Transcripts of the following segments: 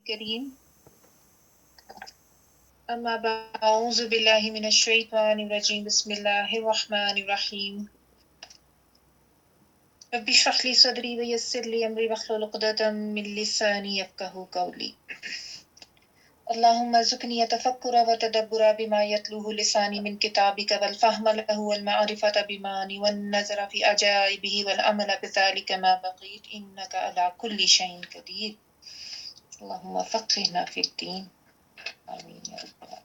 الكريم أما بعد أعوذ بالله من الشيطان الرجيم بسم الله الرحمن الرحيم رب اشرح لي صدري ويسر لي أمري واحلل عقدة من لساني يفقهوا قولي اللهم ارزقني التفكر والتدبر بما يتلوه لساني من كتابك والفهم له والمعرفة بماني والنظر في عجائبه والعمل بذلك ما بقيت إنك على كل شيء قدير اللهم فقهنا في الدين آمين يا رب العالمين.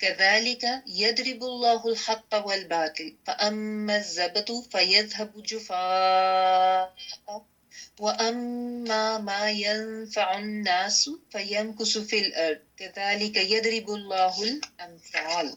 كذلك يضرب الله الحق والباطل فأما الزبد فيذهب جفاء وأما ما ينفع الناس فيمكث في الأرض كذلك يضرب الله الأمثال.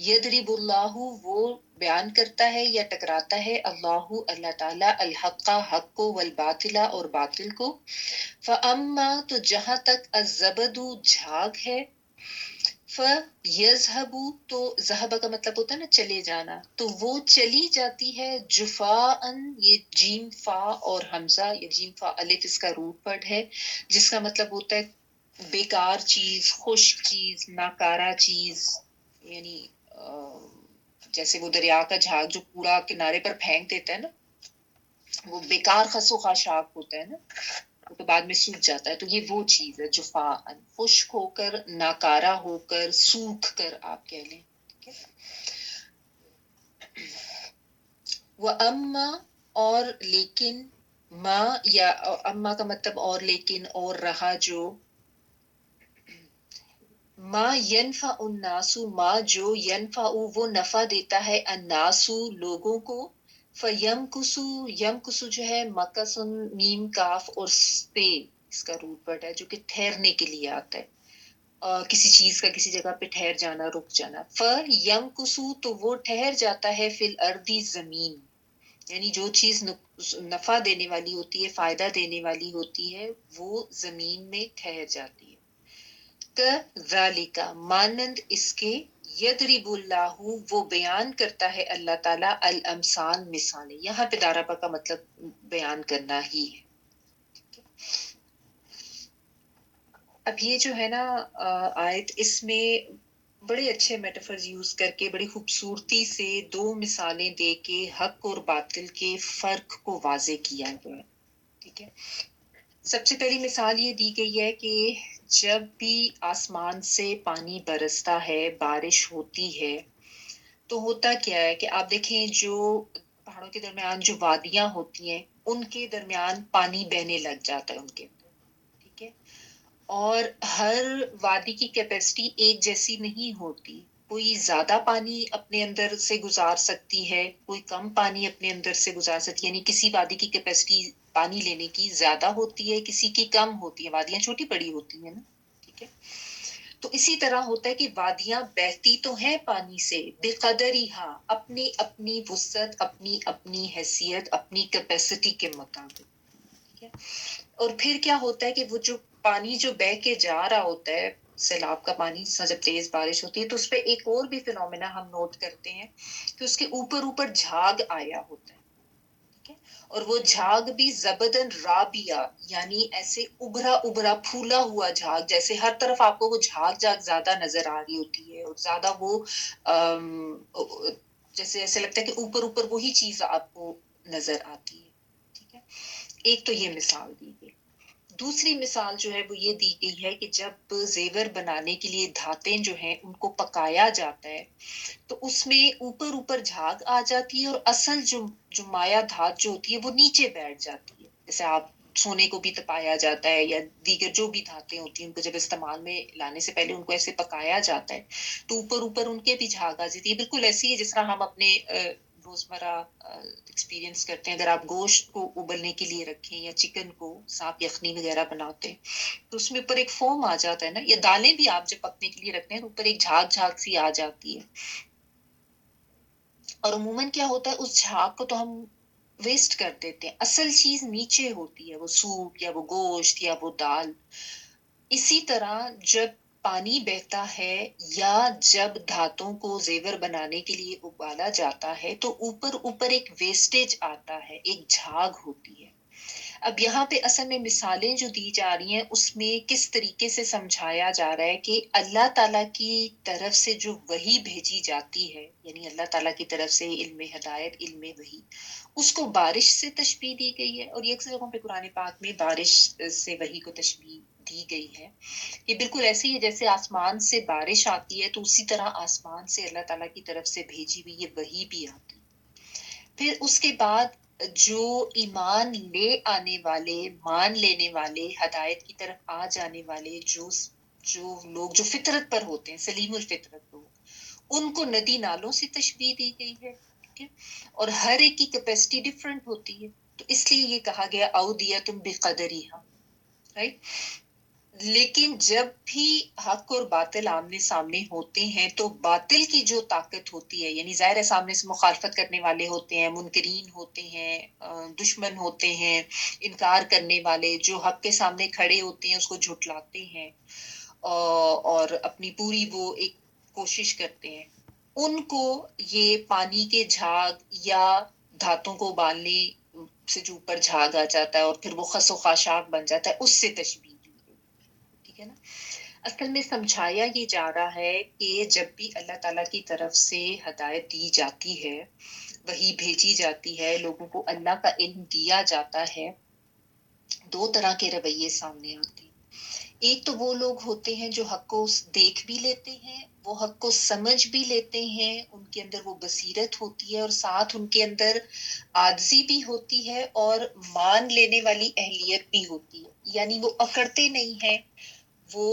یضرب اللہ، وہ بیان کرتا ہے یا ٹکراتا ہے اللہ اللہ تعالیٰ الحق حق کو والباطل اور باطل کو. فاما تو جہاں تک الزبد جھاگ ہے، فیذهب تو ذہب کا مطلب ہوتا ہے نا چلے جانا، تو وہ چلی جاتی ہے جفاء، یہ جیم فا اور حمزہ یا جیم فا الف اس کا روٹ ورڈ ہے، جس کا مطلب ہوتا ہے بیکار چیز، خشک چیز، ناکارہ چیز. یعنی جیسے وہ دریا کا جھاگ جو کوڑا کنارے پر پھینک دیتا ہے نا، وہ بیکار خس و خاشاک ہوتا ہے نا، وہ تو بعد میں سوکھ جاتا ہے. تو یہ وہ چیز ہے جفاء، خشک ہو کر، ناکارہ ہو کر، سوکھ کر آپ کہہ لیں. وہ اما اور لیکن، ما یا اما کا مطلب اور لیکن اور رہا جو، ما ینفع الناس، ما جو ینفع وہ نفع دیتا ہے الناس لوگوں کو، فیمکسو، یمکسو جو ہے مکسن میم کاف اور سے اس کا روٹ ورڈ ہے جو کہ ٹھہرنے کے لیے آتا ہے، کسی چیز کا کسی جگہ پہ ٹھہر جانا، رک جانا. فیمکسو تو وہ ٹھہر جاتا ہے فی الارض زمین، یعنی جو چیز نفع دینے والی ہوتی ہے، فائدہ دینے والی ہوتی ہے، وہ زمین میں ٹھہر جاتی ہے. کذالک مانند اس کے، یضرب اللہ وہ بیان کرتا ہے اللہ تعالیٰ الامثال مثالیں. یہاں پہ دارابا کا مطلب بیان کرنا ہی ہے. اب یہ جو ہے نا آیت، اس میں بڑے اچھے میٹافرز یوز کر کے بڑی خوبصورتی سے دو مثالیں دے کے حق اور باطل کے فرق کو واضح کیا گیا ہے. ٹھیک ہے، سب سے پہلی مثال یہ دی گئی ہے کہ جب بھی آسمان سے پانی برستا ہے، بارش ہوتی ہے، تو ہوتا کیا ہے کہ آپ دیکھیں جو پہاڑوں کے درمیان جو وادیاں ہوتی ہیں، ان کے درمیان پانی بہنے لگ جاتا ہے ان کے اندر. ٹھیک ہے، اور ہر وادی کی کیپیسٹی ایک جیسی نہیں ہوتی. کوئی زیادہ پانی اپنے اندر سے گزار سکتی ہے، کوئی کم پانی اپنے اندر سے گزار سکتی ہے. یعنی کسی وادی کی کیپیسٹی پانی لینے کی زیادہ ہوتی ہے، کسی کی کم ہوتی ہے. وادیاں چھوٹی بڑی ہوتی ہیں نا. ٹھیک ہے، تو اسی طرح ہوتا ہے کہ وادیاں بہتی تو ہیں پانی سے، بے قدری ہاں، اپنی اپنی وسعت، اپنی اپنی حیثیت، اپنی کیپیسٹی کے مطابق. ٹھیک ہے، اور پھر کیا ہوتا ہے کہ وہ جو پانی جو بہ کے جا رہا ہوتا ہے، سیلاب کا پانی جب تیز بارش ہوتی ہے، تو اس پہ ایک اور بھی فینومینا ہم نوٹ کرتے ہیں کہ اس کے اوپر اوپر جھاگ آیا ہوتا ہے. ٹھیک ہے، اور وہ جھاگ بھی زبدن رابیہ، یعنی ایسے ابھرا ابھرا پھولا ہوا جھاگ، جیسے ہر طرف آپ کو وہ جھاگ جھاگ زیادہ نظر آ رہی ہوتی ہے، اور زیادہ وہ جیسے ایسے لگتا ہے کہ اوپر اوپر وہی چیز آپ کو نظر آتی ہے. ٹھیک ہے، ایک تو یہ مثال دی گئی. دوسری مثال جو ہے وہ یہ دی گئی ہے کہ جب زیور بنانے کے لیے دھاتیں جو ہیں ان کو پکایا جاتا ہے، تو اس میں اوپر اوپر جھاگ آ جاتی ہے، اور اصل جو مایا دھات جو ہوتی ہے وہ نیچے بیٹھ جاتی ہے. جیسے آپ سونے کو بھی تپایا جاتا ہے یا دیگر جو بھی دھاتیں ہوتی ہیں، ان کو جب استعمال میں لانے سے پہلے ان کو ایسے پکایا جاتا ہے، تو اوپر اوپر ان کے بھی جھاگ آ جاتی ہے. بالکل ایسی ہے جس طرح ہم اپنے روزمرہ ایکسپیرینس کرتے ہیں. اگر آپ گوشت کو ابلنے کے لیے رکھیں یا چکن کو سانپ یخنی وغیرہ بناتے ہیں، تو اس میں اوپر ایک فوم آ جاتا ہے نا، یا دالیں بھی آپ جب پکنے کے لیے رکھتے ہیں تو اوپر ایک جھاگ جھاگ سی آ جاتی ہے. اور عموماً کیا ہوتا ہے، اس جھاگ کو تو ہم ویسٹ کر دیتے ہیں، اصل چیز نیچے ہوتی ہے، وہ سوپ یا وہ گوشت یا وہ دال. اسی طرح جب پانی بہتا ہے یا جب دھاتوں کو زیور بنانے کے لیے ابالا جاتا ہے، تو اوپر اوپر ایک ویسٹیج آتا ہے، ایک جھاگ ہوتی ہے. اب یہاں پہ اصل میں مثالیں جو دی جا رہی ہیں، اس میں کس طریقے سے سمجھایا جا رہا ہے کہ اللہ تعالیٰ کی طرف سے جو وحی بھیجی جاتی ہے، یعنی اللہ تعالیٰ کی طرف سے علم ہدایت، علم وحی، اس کو بارش سے تشبیہ دی گئی ہے. اور یہ اکثر جگہوں پہ قرآن پاک میں بارش سے وحی کو تشبیہ دی گئی ہے. یہ بالکل ایسے ہی ہے جیسے آسمان سے بارش آتی ہے، تو اسی طرح آسمان سے اللہ تعالیٰ کی طرف سے بھیجی ہوئی یہ وحی بھی آتی. پھر اس کے بعد جو ایمان لے آنے والے، مان لینے والے، ہدایت کی طرف آ جانے والے جو لوگ جو فطرت پر ہوتے ہیں، سلیم الفطرت لوگ، ان کو ندی نالوں سے تشبیہ دی گئی ہے. ٹھیک ہے، اور ہر ایک کی کیپیسٹی ڈفرینٹ ہوتی ہے، تو اس لیے یہ کہا گیا اودیتم بقدریہا. رائٹ، لیکن جب بھی حق اور باطل آمنے سامنے ہوتے ہیں تو باطل کی جو طاقت ہوتی ہے، یعنی ظاہر ہے سامنے سے مخالفت کرنے والے ہوتے ہیں، منکرین ہوتے ہیں، دشمن ہوتے ہیں، انکار کرنے والے جو حق کے سامنے کھڑے ہوتے ہیں اس کو جھٹلاتے ہیں اور اپنی پوری وہ ایک کوشش کرتے ہیں، ان کو یہ پانی کے جھاگ یا دھاتوں کو ابالنے سے جو اوپر جھاگ آ جاتا ہے اور پھر وہ خس و خاشاک بن جاتا ہے، اس سے تشبیہ دی گئی، ٹھیک ہے نا۔ اصل میں سمجھایا یہ جا رہا ہے کہ جب بھی اللہ تعالیٰ کی طرف سے ہدایت دی جاتی ہے، وہی بھیجی جاتی ہے، لوگوں کو اللہ کا علم دیا جاتا ہے، دو طرح کے رویے سامنے آتے ہیں۔ ایک تو وہ لوگ ہوتے ہیں جو حق کو دیکھ بھی لیتے ہیں، وہ حق کو سمجھ بھی لیتے ہیں، ان کے اندر وہ بصیرت ہوتی ہے اور ساتھ ان کے اندر عاجزی بھی ہوتی ہے اور مان لینے والی اہلیت بھی ہوتی ہے، یعنی وہ اکڑتے نہیں ہیں، وہ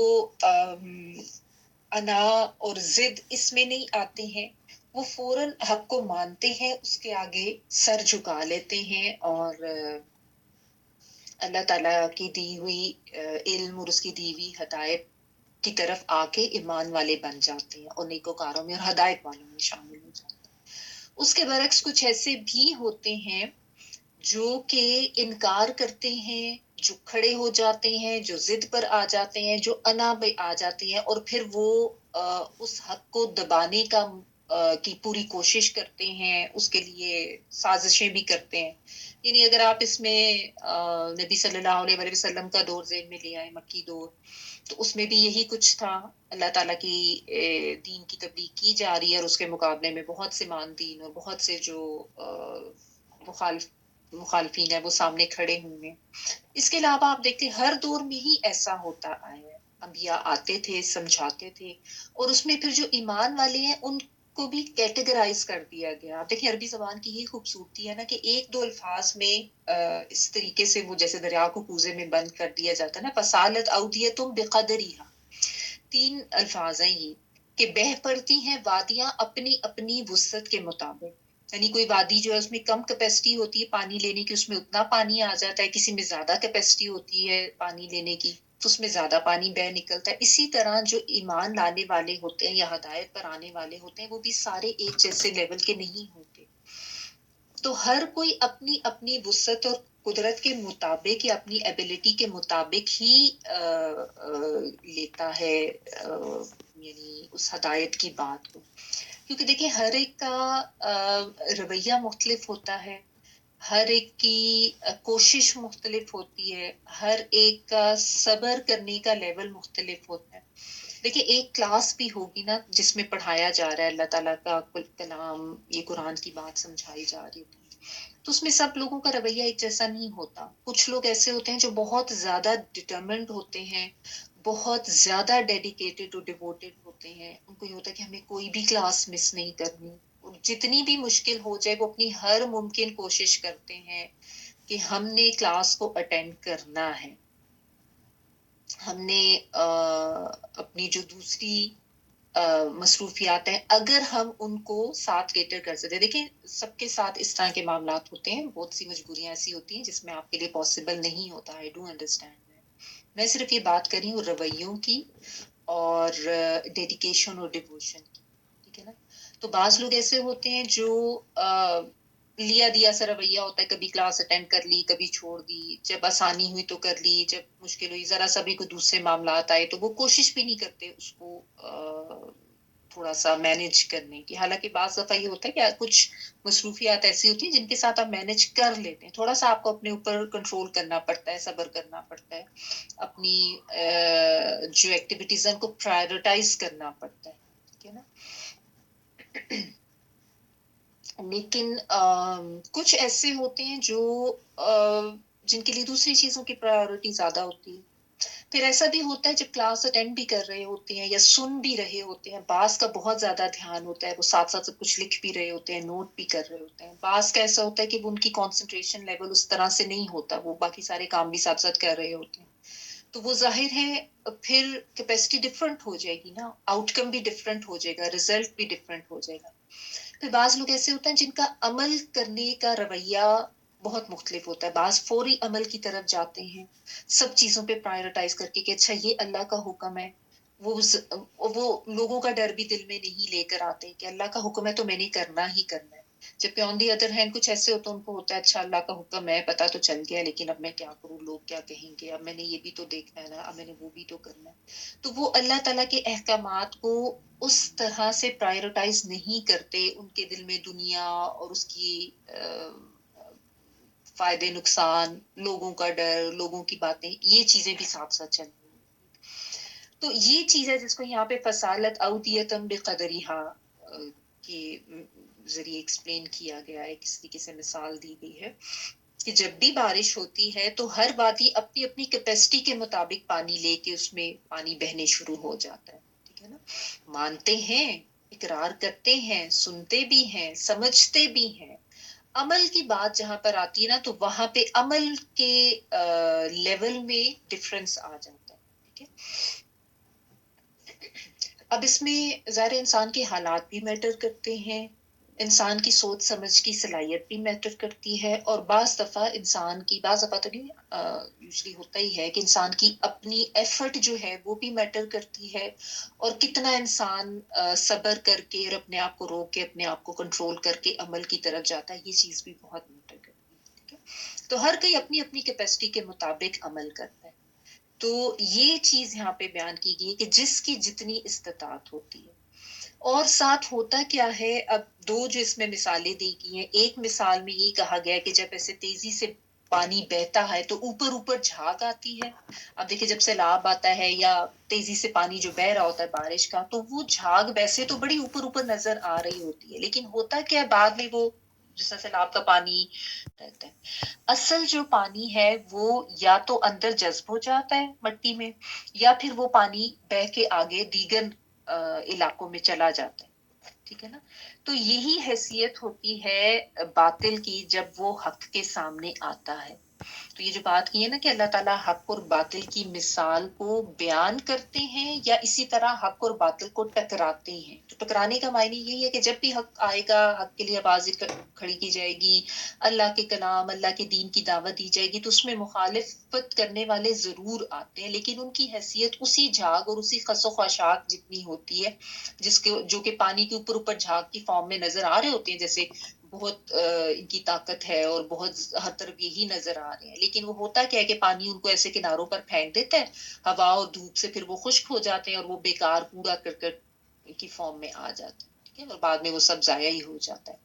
انا اور ضد اس میں نہیں آتے ہیں، وہ فوراً حق کو مانتے ہیں، اس کے آگے سر جھکا لیتے ہیں اور اللہ تعالیٰ کی دی ہوئی علم اور اس کی دی ہوئی ہدایت کی طرف آ کے ایمان والے بن جاتے ہیں اور نیکوکاروں میں اور ہدایت والوں میں شامل ہو جاتے ہیں۔ اس کے برعکس کچھ ایسے بھی ہوتے ہیں جو کہ انکار کرتے ہیں، جو کھڑے ہو جاتے ہیں، جو ضد پر آ جاتے ہیں، جو انا پہ آ جاتے ہیں اور پھر وہ اس حق کو دبانے کی پوری کوشش کرتے ہیں، اس کے لیے سازشیں بھی کرتے ہیں۔ یعنی اگر آپ اس میں نبی صلی اللہ علیہ وسلم کا دور ذہن میں لے آئے، مکی دور، تو اس میں بھی یہی کچھ تھا، اللہ تعالیٰ کی دین کی تبلیغ کی جا رہی ہے اور اس کے مقابلے میں بہت سے مان دین اور بہت سے جو مخالفین ہیں وہ سامنے کھڑے ہوئے ہیں۔ اس کے علاوہ آپ دیکھتے ہر دور میں ہی ایسا ہوتا آیا ہے، انبیاء آتے تھے، سمجھاتے تھے، اور اس میں پھر جو ایمان والے ہیں ان کو بھی کیٹیگرائز کر دیا گیا۔ آپ دیکھیں عربی زبان کی یہ خوبصورتی ہے نا کہ ایک دو الفاظ میں اس طریقے سے وہ جیسے دریا کو کوزے میں بند کر دیا جاتا ہے نا، فسالت اودیتم بقدریہا، تین الفاظ ہیں یہ کہ بہہ پڑتی ہیں وادیاں اپنی اپنی وسعت کے مطابق، یعنی کوئی وادی جو ہے اس میں کم کیپیسٹی ہوتی ہے پانی لینے کی، اس میں اتنا پانی آ جاتا ہے، کسی میں زیادہ کیپیسٹی ہوتی ہے پانی لینے کی تو اس میں زیادہ پانی بہ نکلتا ہے۔ اسی طرح جو ایمان لانے والے ہوتے ہیں یا ہدایت پر آنے والے ہوتے ہیں وہ بھی سارے ایک جیسے لیول کے نہیں ہوتے، تو ہر کوئی اپنی اپنی وسعت اور قدرت کے مطابق یا اپنی ایبیلٹی کے مطابق ہی لیتا ہے یعنی اس ہدایت کی بات کو، کیونکہ دیکھیں ہر ایک کا رویہ مختلف ہوتا ہے، ہر ایک کی کوشش مختلف ہوتی ہے، ہر ایک کا صبر کرنے کا لیول مختلف ہوتا ہے۔ دیکھیں ایک کلاس بھی ہوگی نا جس میں پڑھایا جا رہا ہے اللہ تعالیٰ کا کلام، یہ قرآن کی بات سمجھائی جا رہی ہوتی ہے، تو اس میں سب لوگوں کا رویہ ایک جیسا نہیں ہوتا۔ کچھ لوگ ایسے ہوتے ہیں جو بہت زیادہ ڈٹرمنڈ ہوتے ہیں، بہت زیادہ ڈیڈیکیٹڈ اور ڈیووٹڈ ہوتے ہیں، ان کو یہ ہوتا ہے کہ ہمیں کوئی بھی کلاس مس نہیں کرنی، جتنی بھی مشکل ہو جائے وہ اپنی ہر ممکن کوشش کرتے ہیں کہ ہم نے کلاس کو اٹینڈ کرنا ہے، ہم نے اپنی جو دوسری مصروفیات ہیں اگر ہم ان کو ساتھ کیٹر کر سکتے۔ دیکھیں سب کے ساتھ اس طرح کے معاملات ہوتے ہیں، بہت سی مجبوریاں ایسی ہوتی ہیں جس میں آپ کے لیے پاسبل نہیں ہوتا، آئی ڈو انڈرسٹینڈ۔ میں صرف یہ بات کر رہی ہوں رویوں کی اور ڈیڈیکیشن اور ڈیووشن کی، ٹھیک ہے نا۔ تو بعض لوگ ایسے ہوتے ہیں جو لیا دیا سا رویہ ہوتا ہے، کبھی کلاس اٹینڈ کر لی، کبھی چھوڑ دی، جب آسانی ہوئی تو کر لی، جب مشکل ہوئی ذرا سا بھی کوئی دوسرے معاملات آئے تو وہ کوشش بھی نہیں کرتے اس کو تھوڑا سا مینج کرنے کی۔ حالانکہ بعض دفعہ یہ ہوتا ہے کہ کچھ مصروفیات ایسی ہوتی ہیں جن کے ساتھ آپ مینج کر لیتے ہیں، تھوڑا سا آپ کو اپنے اوپر کنٹرول کرنا پڑتا ہے، صبر کرنا پڑتا ہے، اپنی جو ایکٹیویٹیز ہیں ان کو پرائیورٹائز کرنا پڑتا ہے، ٹھیک ہے نا۔ لیکن کچھ ایسے ہوتے ہیں جو جن کے لیے دوسری چیزوں کی پرائیورٹی زیادہ ہوتی ہے۔ پھر ایسا بھی ہوتا ہے جب کلاس اٹینڈ بھی کر رہے ہوتے ہیں یا سن بھی رہے ہوتے ہیں، بعض کا بہت زیادہ دھیان ہوتا ہے، وہ ساتھ ساتھ سب کچھ لکھ بھی رہے ہوتے ہیں، نوٹ بھی کر رہے ہوتے ہیں۔ بعض کا ایسا ہوتا ہے کہ وہ ان کی کنسنٹریشن لیول اس طرح سے نہیں ہوتا، وہ باقی سارے کام بھی ساتھ ساتھ کر رہے ہوتے ہیں، تو وہ ظاہر ہے پھر کیپیسٹی ڈفرینٹ ہو جائے گی نا، آؤٹ کم بھی ڈفرینٹ ہو جائے گا، ریزلٹ بھی ڈفرینٹ ہو جائے گا۔ پھر بعض لوگ ایسے ہوتے ہیں جن کا عمل کرنے کا رویہ بہت مختلف ہوتا ہے. بعض فوری عمل کی طرف جاتے ہیں سب چیزوں پہ پرائرٹائز کر کے کہ اچھا یہ اللہ کا حکم ہے. وہ لوگوں کا ڈر بھی دل میں نہیں لے کر آتے کہ اللہ کا حکم ہے تو میں نے کرنا ہی کرنا ہے. جبکہ آن دی ادر ہینڈ کچھ ایسے ہوتے ہیں ان کو ہوتا ہے اچھا اللہ کا حکم ہے پتا تو چل گیا لیکن اب میں کیا کروں, لوگ کیا کہیں گے, اب میں نے یہ بھی تو دیکھنا ہے نا, اب میں نے وہ بھی تو کرنا ہے. تو وہ اللہ تعالیٰ کے احکامات کو اس طرح سے پرائرٹائز نہیں کرتے. ان کے دل میں دنیا اور اس کی فائدے نقصان, لوگوں کا ڈر, لوگوں کی باتیں, یہ چیزیں بھی ساتھ ساتھ چل رہی ہیں. تو یہ چیز ہے جس کو یہاں پہ فصالت اودیتم بقدریہا کے ذریعے ایکسپلین کیا گیا ہے, کس طریقے سے مثال دی گئی ہے کہ جب بھی بارش ہوتی ہے تو ہر وادی اپنی اپنی کیپیسٹی کے مطابق پانی لے کے اس میں پانی بہنے شروع ہو جاتا ہے. ٹھیک ہے نا, مانتے ہیں, اقرار کرتے ہیں, سنتے بھی ہیں, سمجھتے بھی ہیں. عمل کی بات جہاں پر آتی ہے نا تو وہاں پہ عمل کے لیول میں ڈفرنس آ جاتا ہے. ٹھیک ہے, اب اس میں ظاہر انسان کے حالات بھی میٹر کرتے ہیں, انسان کی سوچ سمجھ کی صلاحیت بھی میٹر کرتی ہے, اور بعض دفعہ تو نہیں یوزلی ہوتا ہی ہے کہ انسان کی اپنی ایفرٹ جو ہے وہ بھی میٹر کرتی ہے, اور کتنا انسان صبر کر کے اور اپنے آپ کو روک کے اپنے آپ کو کنٹرول کر کے عمل کی طرف جاتا ہے, یہ چیز بھی بہت میٹر کرتی ہے. ٹھیک ہے, تو ہر کوئی اپنی اپنی کیپیسٹی کے مطابق عمل کرتا ہے. تو یہ چیز یہاں پہ بیان کی گئی ہے کہ جس کی جتنی استطاعت ہوتی ہے. اور ساتھ ہوتا کیا ہے, اب دو جو اس میں مثالیں دی گئی ہیں, ایک مثال میں یہ کہا گیا کہ جب ایسے تیزی سے پانی بہتا ہے تو اوپر اوپر جھاگ آتی ہے. اب دیکھیں جب سیلاب آتا ہے یا تیزی سے پانی جو بہ رہا ہوتا ہے بارش کا, تو وہ جھاگ ویسے تو بڑی اوپر اوپر نظر آ رہی ہوتی ہے, لیکن ہوتا کیا ہے بعد میں وہ جیسا سیلاب کا پانی رہتا ہے, اصل جو پانی ہے وہ یا تو اندر جذب ہو جاتا ہے مٹی میں, یا پھر وہ پانی بہ کے آگے دیگر علاقوں میں چلا جاتا ہے. ٹھیک ہے نا, تو یہی حیثیت ہوتی ہے باطل کی جب وہ حق کے سامنے آتا ہے. تو یہ جو بات کی ہے نا کہ اللہ تعالیٰ حق اور باطل کی مثال کو بیان کرتے ہیں یا اسی طرح حق اور باطل کو ٹکراتے ہیں. تو ٹکرانے کا معنی یہی ہے کہ جب بھی حق آئے گا, حق کے لیے آواز کھڑی کی جائے گی, اللہ کے کلام, اللہ کے دین کی دعوت دی جائے گی, تو اس میں مخالفت کرنے والے ضرور آتے ہیں, لیکن ان کی حیثیت اسی جھاگ اور اسی خس و خاشاک جتنی ہوتی ہے جو کہ پانی کے اوپر اوپر جھاگ کی فارم میں نظر آ رہے ہوتے ہیں, جیسے بہت ان کی طاقت ہے اور بہت ہر طرف یہی نظر آ رہے ہیں. لیکن وہ ہوتا کیا ہے کہ پانی ان کو ایسے کناروں پر پھینک دیتا ہے, ہوا اور دھوپ سے پھر وہ خشک ہو جاتے ہیں اور وہ بیکار کوڑا کرکٹ کی فارم میں آ جاتے ہیں. ٹھیک ہے, اور بعد میں وہ سب ضائع ہی ہو جاتا ہے.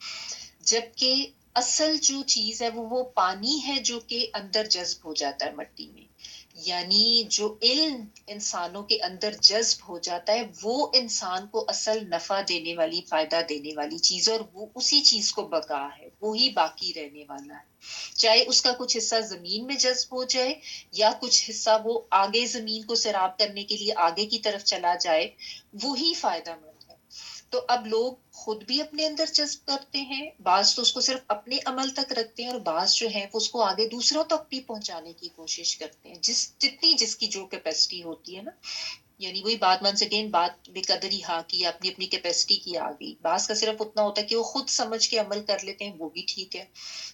جبکہ اصل جو چیز ہے وہ پانی ہے جو کہ اندر جذب ہو جاتا ہے مٹی میں, یعنی جو علم انسانوں کے اندر جذب ہو جاتا ہے وہ انسان کو اصل نفع دینے والی, فائدہ دینے والی چیز, اور وہ اسی چیز کو بقا ہے, وہی باقی رہنے والا ہے. چاہے اس کا کچھ حصہ زمین میں جذب ہو جائے یا کچھ حصہ وہ آگے زمین کو سیراب کرنے کے لیے آگے کی طرف چلا جائے, وہی فائدہ مند ہے. تو اب لوگ خود بھی اپنے اندر جذب کرتے ہیں, بعض تو اس کو صرف اپنے عمل تک رکھتے ہیں, اور بعض جو ہے وہ اس کو آگے دوسروں تک بھی پہنچانے کی کوشش کرتے ہیں, جتنی جس کی جو کیپیسٹی ہوتی ہے نا. یعنی وہی بات ون سیکنڈ بات بے قدری ہاں کی اپنی اپنی کیپیسٹی کی آ گئی. بعض کا صرف اتنا ہوتا ہے کہ وہ خود سمجھ کے عمل کر لیتے ہیں, وہ بھی ٹھیک ہے.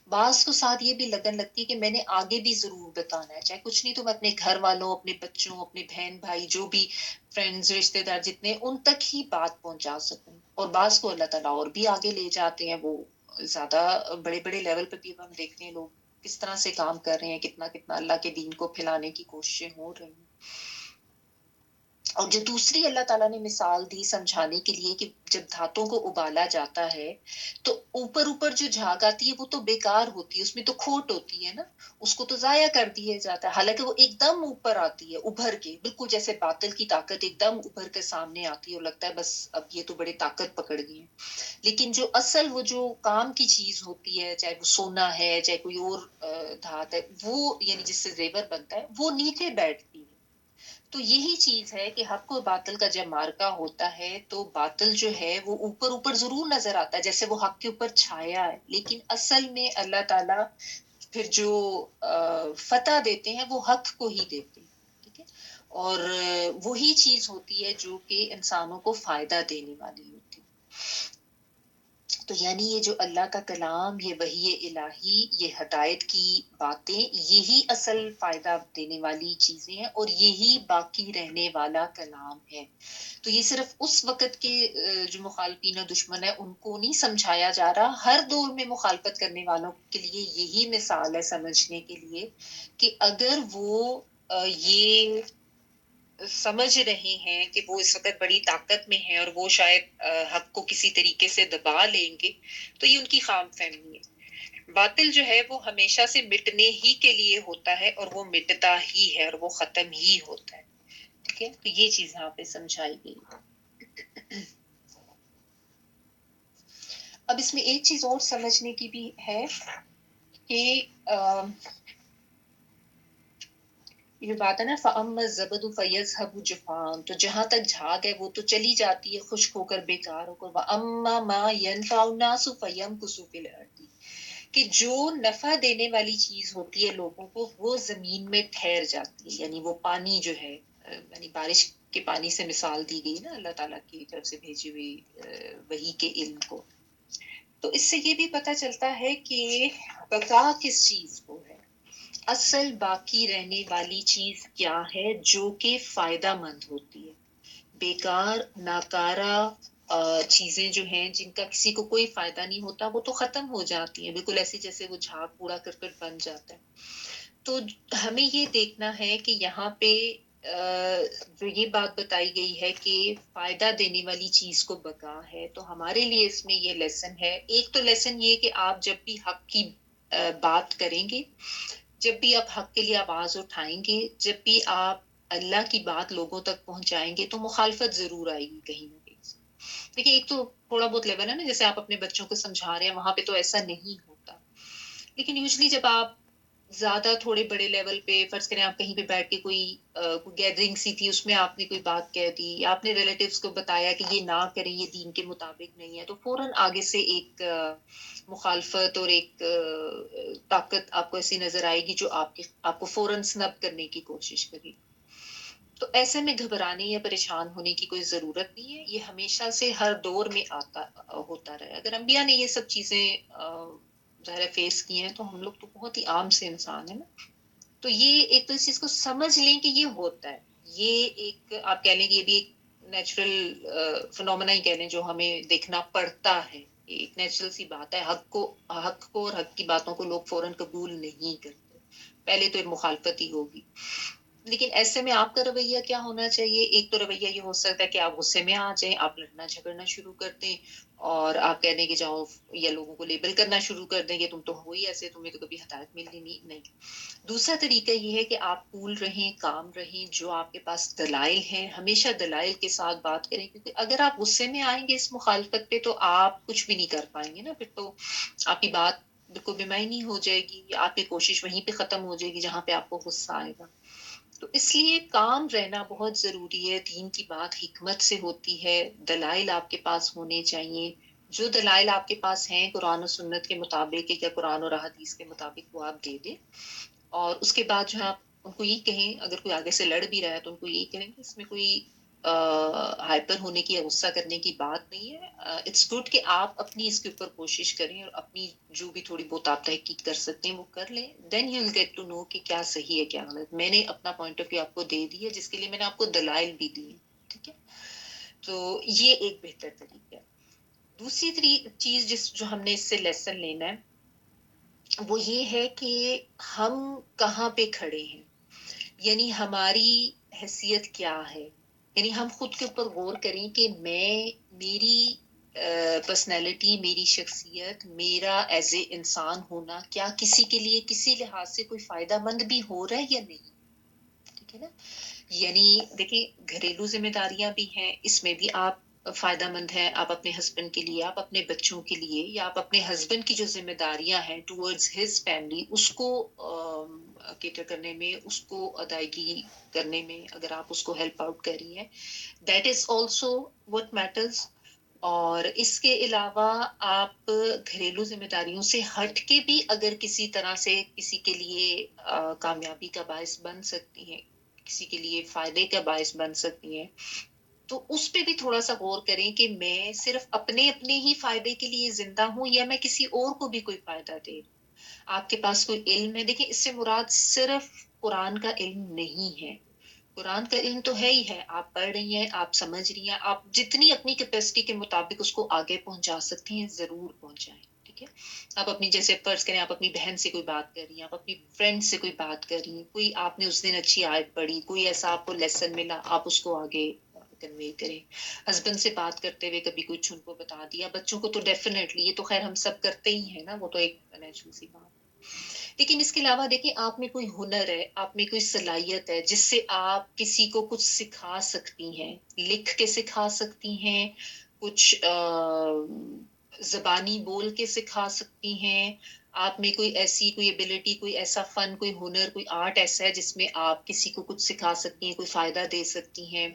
بعض کو ساتھ یہ بھی لگن لگتی ہے کہ میں نے آگے بھی ضرور بتانا ہے, چاہے کچھ نہیں تو میں اپنے گھر والوں, اپنے بچوں, اپنے بہن بھائی, جو بھی فرینڈز رشتے دار جتنے, ان تک ہی بات پہنچا سکوں. اور بعض کو اللہ تعالیٰ اور بھی آگے لے جاتے ہیں, وہ زیادہ بڑے بڑے لیول پہ بھی ہم دیکھتے ہیں لوگ کس طرح سے کام کر رہے ہیں, کتنا کتنا اللہ کے دین کو پھیلانے کی کوششیں ہو رہی ہیں. اور جو دوسری اللہ تعالیٰ نے مثال دی سمجھانے کے لیے کہ جب دھاتوں کو ابالا جاتا ہے تو اوپر اوپر جو جھاگ آتی ہے وہ تو بیکار ہوتی ہے, اس میں تو کھوٹ ہوتی ہے نا, اس کو تو ضائع کر دیا جاتا ہے. حالانکہ وہ ایک دم اوپر آتی ہے ابھر کے, بالکل جیسے باطل کی طاقت ایک دم ابھر کے سامنے آتی ہے اور لگتا ہے بس اب یہ تو بڑے طاقت پکڑ گئی ہے. لیکن جو اصل وہ جو کام کی چیز ہوتی ہے, چاہے وہ سونا ہے, چاہے کوئی اور دھات ہے, وہ یعنی جس سے زیور بنتا ہے, وہ نیچے بیٹھتی ہے. تو یہی چیز ہے کہ حق و باطل کا جب مارکا ہوتا ہے تو باطل جو ہے وہ اوپر اوپر ضرور نظر آتا ہے, جیسے وہ حق کے اوپر چھایا ہے, لیکن اصل میں اللہ تعالیٰ پھر جو فتح دیتے ہیں وہ حق کو ہی دیتے ہیں. ٹھیک ہے, اور وہی چیز ہوتی ہے جو کہ انسانوں کو فائدہ دینے والی ہوتی ہے. تو یعنی یہ جو اللہ کا کلام، یہ وحی الہی، یہ ہدایت کی باتیں، یہی اصل فائدہ دینے والی چیزیں ہیں اور یہی باقی رہنے والا کلام ہے۔ تو یہ صرف اس وقت کے جو مخالفین و دشمن ہیں ان کو نہیں سمجھایا جا رہا، ہر دور میں مخالفت کرنے والوں کے لیے یہی مثال ہے سمجھنے کے لیے کہ اگر وہ یہ سمجھ رہے ہیں کہ وہ اس وقت بڑی طاقت میں ہیں اور وہ شاید حق کو کسی طریقے سے دبا لیں گے، تو یہ ان کی خام فہمی ہے۔ باطل جو ہے وہ ہمیشہ سے مٹنے ہی کے لیے ہوتا ہے اور وہ مٹتا ہی ہے اور وہ ختم ہی ہوتا ہے۔ ٹھیک ہے، تو یہ چیز یہاں پہ سمجھائی گئی۔ اب اس میں ایک چیز اور سمجھنے کی بھی ہے کہ یہ بات ہے نا، فَأَمَّا الزَّبَدُ فَيَذْهَبُ جُفَاءً، تو جہاں تک جھاگ ہے وہ تو چلی جاتی ہے خشک ہو کر، بیکار ہو کر۔ وَأَمَّا مَا يَنْفَعُ النَّاسُ فَيَمْكُثُ فِي الْأَرْضِ، کہ جو نفع دینے والی چیز ہوتی ہے لوگوں کو وہ زمین میں ٹھہر جاتی ہے، یعنی وہ پانی جو ہے، یعنی بارش کے پانی سے مثال دی گئی نا اللہ تعالیٰ کی طرف سے بھیجی ہوئی وحی کے علم کو۔ تو اس سے یہ بھی پتہ چلتا ہے کہ بقا کس چیز کو ہے، اصل باقی رہنے والی چیز کیا ہے جو کہ فائدہ مند ہوتی ہے۔ بیکار ناکارہ چیزیں جو ہیں جن کا کسی کو کوئی فائدہ نہیں ہوتا وہ تو ختم ہو جاتی ہیں، بالکل ایسے جیسے وہ جھاگ کوڑا کرکٹ بن جاتا ہے۔ تو ہمیں یہ دیکھنا ہے کہ یہاں پہ جو یہ بات بتائی گئی ہے کہ فائدہ دینے والی چیز کو بقا ہے، تو ہمارے لیے اس میں یہ لیسن ہے۔ ایک تو لیسن یہ کہ آپ جب بھی حق کی بات کریں گے، جب بھی آپ حق کے لیے آواز اٹھائیں گے، جب بھی آپ اللہ کی بات لوگوں تک پہنچائیں گے تو مخالفت ضرور آئے گی کہیں نہ کہیں سے۔ دیکھیے ایک تو تھوڑا بہت لیول ہے نا، جیسے آپ اپنے بچوں کو سمجھا رہے ہیں، وہاں پہ تو ایسا نہیں ہوتا، لیکن یوزلی جب آپ زیادہ تھوڑے بڑے لیول پہ، فرض کریں آپ کہیں پہ بیٹھ کے کوئی گیدرنگ سی تھی، اس میں آپ نے کوئی بات کہہ دی یا آپ نے ریلیٹیوز کو بتایا کہ یہ نہ کریں، یہ دین کے مطابق نہیں ہے، تو فوراً آگے سے ایک مخالفت اور ایک طاقت آپ کو ایسی نظر آئے گی جو آپ کو فوراً سنب کرنے کی کوشش کرے۔ تو ایسے میں گھبرانے یا پریشان ہونے کی کوئی ضرورت نہیں ہے، یہ ہمیشہ سے ہر دور میں ہوتا رہا ہے۔ اگر انبیاء نے یہ سب چیزیں ظاہر فیس کی ہیں تو ہم لوگ تو بہت ہی عام سے انسان ہیں نا۔ تو یہ ایک تو اس چیز کو سمجھ لیں کہ یہ ہوتا ہے، یہ ایک آپ کہہ لیں کہ یہ بھی ایک نیچرل فنومنا ہی کہہ لیں جو ہمیں دیکھنا پڑتا ہے، ایک نیچرل سی بات ہے۔ حق کو اور حق کی باتوں کو لوگ فوراً قبول نہیں کرتے، پہلے تو ایک مخالفت ہی ہوگی۔ لیکن ایسے میں آپ کا رویہ کیا ہونا چاہیے؟ ایک تو رویہ یہ ہو سکتا ہے کہ آپ غصے میں آ جائیں، آپ لڑنا جھگڑنا شروع کر دیں اور آپ کہہ دیں کہ جاؤ، یا لوگوں کو لیبل کرنا شروع کر دیں کہ تم تو ہو ہی ایسے، تمہیں تو کبھی ہدایت ملی نہیں۔ دوسرا طریقہ یہ ہے کہ آپ کول رہیں، کام رہیں، جو آپ کے پاس دلائل ہیں ہمیشہ دلائل کے ساتھ بات کریں، کیونکہ اگر آپ غصے میں آئیں گے اس مخالفت پہ تو آپ کچھ بھی نہیں کر پائیں گے نا، پھر تو آپ کی بات بالکل بے معنی ہو جائے گی، آپ کی کوشش وہیں پہ ختم ہو جائے گی جہاں پہ آپ کو غصہ آئے گا۔ تو اس لیے کام رہنا بہت ضروری ہے، دین کی بات حکمت سے ہوتی ہے، دلائل آپ کے پاس ہونے چاہیے، جو دلائل آپ کے پاس ہیں قرآن و سنت کے مطابق یا قرآن اور حدیث کے مطابق وہ آپ دے دیں، اور اس کے بعد جو ہے آپ ان کو یہ کہیں، اگر کوئی آگے سے لڑ بھی رہا ہے تو ان کو یہ کہیں کہ اس میں کوئی ہائپر ہونے کی یا غصہ کرنے کی بات نہیں ہے، اٹس گڈ کہ آپ اپنی اس کے اوپر کوشش کریں اور اپنی جو بھی تھوڑی بہت آپ تحقیق کر سکتے ہیں وہ کر لیں، then you will get to know کہ کیا صحیح ہے کیا غلط۔ میں نے اپنا پوائنٹ آف ویو آپ کو دے دی ہے جس کے لیے میں نے آپ کو دلائل بھی دی ہے، ٹھیک ہے۔ تو یہ ایک بہتر طریقہ ہے۔ دوسری چیز جو ہم نے اس سے لیسن لینا ہے وہ یہ ہے کہ ہم کہاں پہ کھڑے ہیں، یعنی ہماری حیثیت کیا ہے، یعنی ہم خود کے اوپر غور کریں کہ میری پرسنالٹی، میری شخصیت، میرا ایز اے انسان ہونا کیا کسی کے لیے کسی لحاظ سے کوئی فائدہ مند بھی ہو رہا ہے یا نہیں، ٹھیک ہے نا۔ یعنی دیکھیں گھریلو ذمہ داریاں بھی ہیں، اس میں بھی آپ فائدہ مند ہیں، آپ اپنے ہسبینڈ کے لیے، آپ اپنے بچوں کے لیے، یا آپ اپنے ہسبینڈ کی جو ذمہ داریاں ہیں ٹورڈز ہز فیملی اس کو کیٹر کرنے میں، اس کو ادائیگی کرنے میں اگر آپ اس کو ہیلپ آؤٹ کر رہی ہیں، that is also what matters. اور اس کے علاوہ آپ گھریلو ذمہ داریوں سے ہٹ کے بھی اگر کسی طرح سے کسی کے لیے کامیابی کا باعث بن سکتی ہیں، کسی کے لیے فائدے کا باعث بن سکتی ہیں، تو اس پہ بھی تھوڑا سا غور کریں کہ میں صرف اپنے ہی فائدے کے لیے زندہ ہوں یا میں کسی اور کو بھی کوئی فائدہ دے رہی ہوں۔ آپ کے پاس کوئی علم ہے، دیکھیں اس سے مراد صرف قرآن کا علم نہیں ہے۔ قرآن کا علم تو ہے ہی ہے، آپ پڑھ رہی ہیں، آپ سمجھ رہی ہیں، آپ جتنی اپنی کیپیسٹی کے مطابق اس کو آگے پہنچا سکتی ہیں ضرور پہنچائیں، ٹھیک ہے؟ آپ اپنی جیسے فرض کریں آپ اپنی بہن سے کوئی بات کر رہی ہیں، آپ اپنی فرینڈ سے کوئی بات کر رہی ہیں، کوئی آپ نے اس دن اچھی آیت پڑھی، کوئی ایسا آپ کو لیسن ملا، آپ اس کو آگے کنوے کریں۔ ہسبینڈ سے بات کرتے ہوئے کبھی کچھ ان کو بتا دیا، بچوں کو تو ڈیفینیٹلی، یہ تو خیر ہم سب کرتے ہی ہیں نا، وہ تو ایک نیچرل سی بات۔ لیکن اس کے علاوہ دیکھیں آپ میں کوئی ہنر ہے، آپ میں کوئی صلاحیت ہے جس سے آپ کسی کو کچھ سکھا سکتی ہیں، لکھ کے سکھا سکتی ہیں، کچھ زبانی بول کے سکھا سکتی ہیں، آپ میں کوئی ایسی کوئی ایبلٹی، کوئی ایسا فن، کوئی ہنر، کوئی آرٹ ایسا ہے جس میں آپ کسی کو کچھ سکھا سکتی ہیں، کوئی فائدہ دے سکتی ہیں،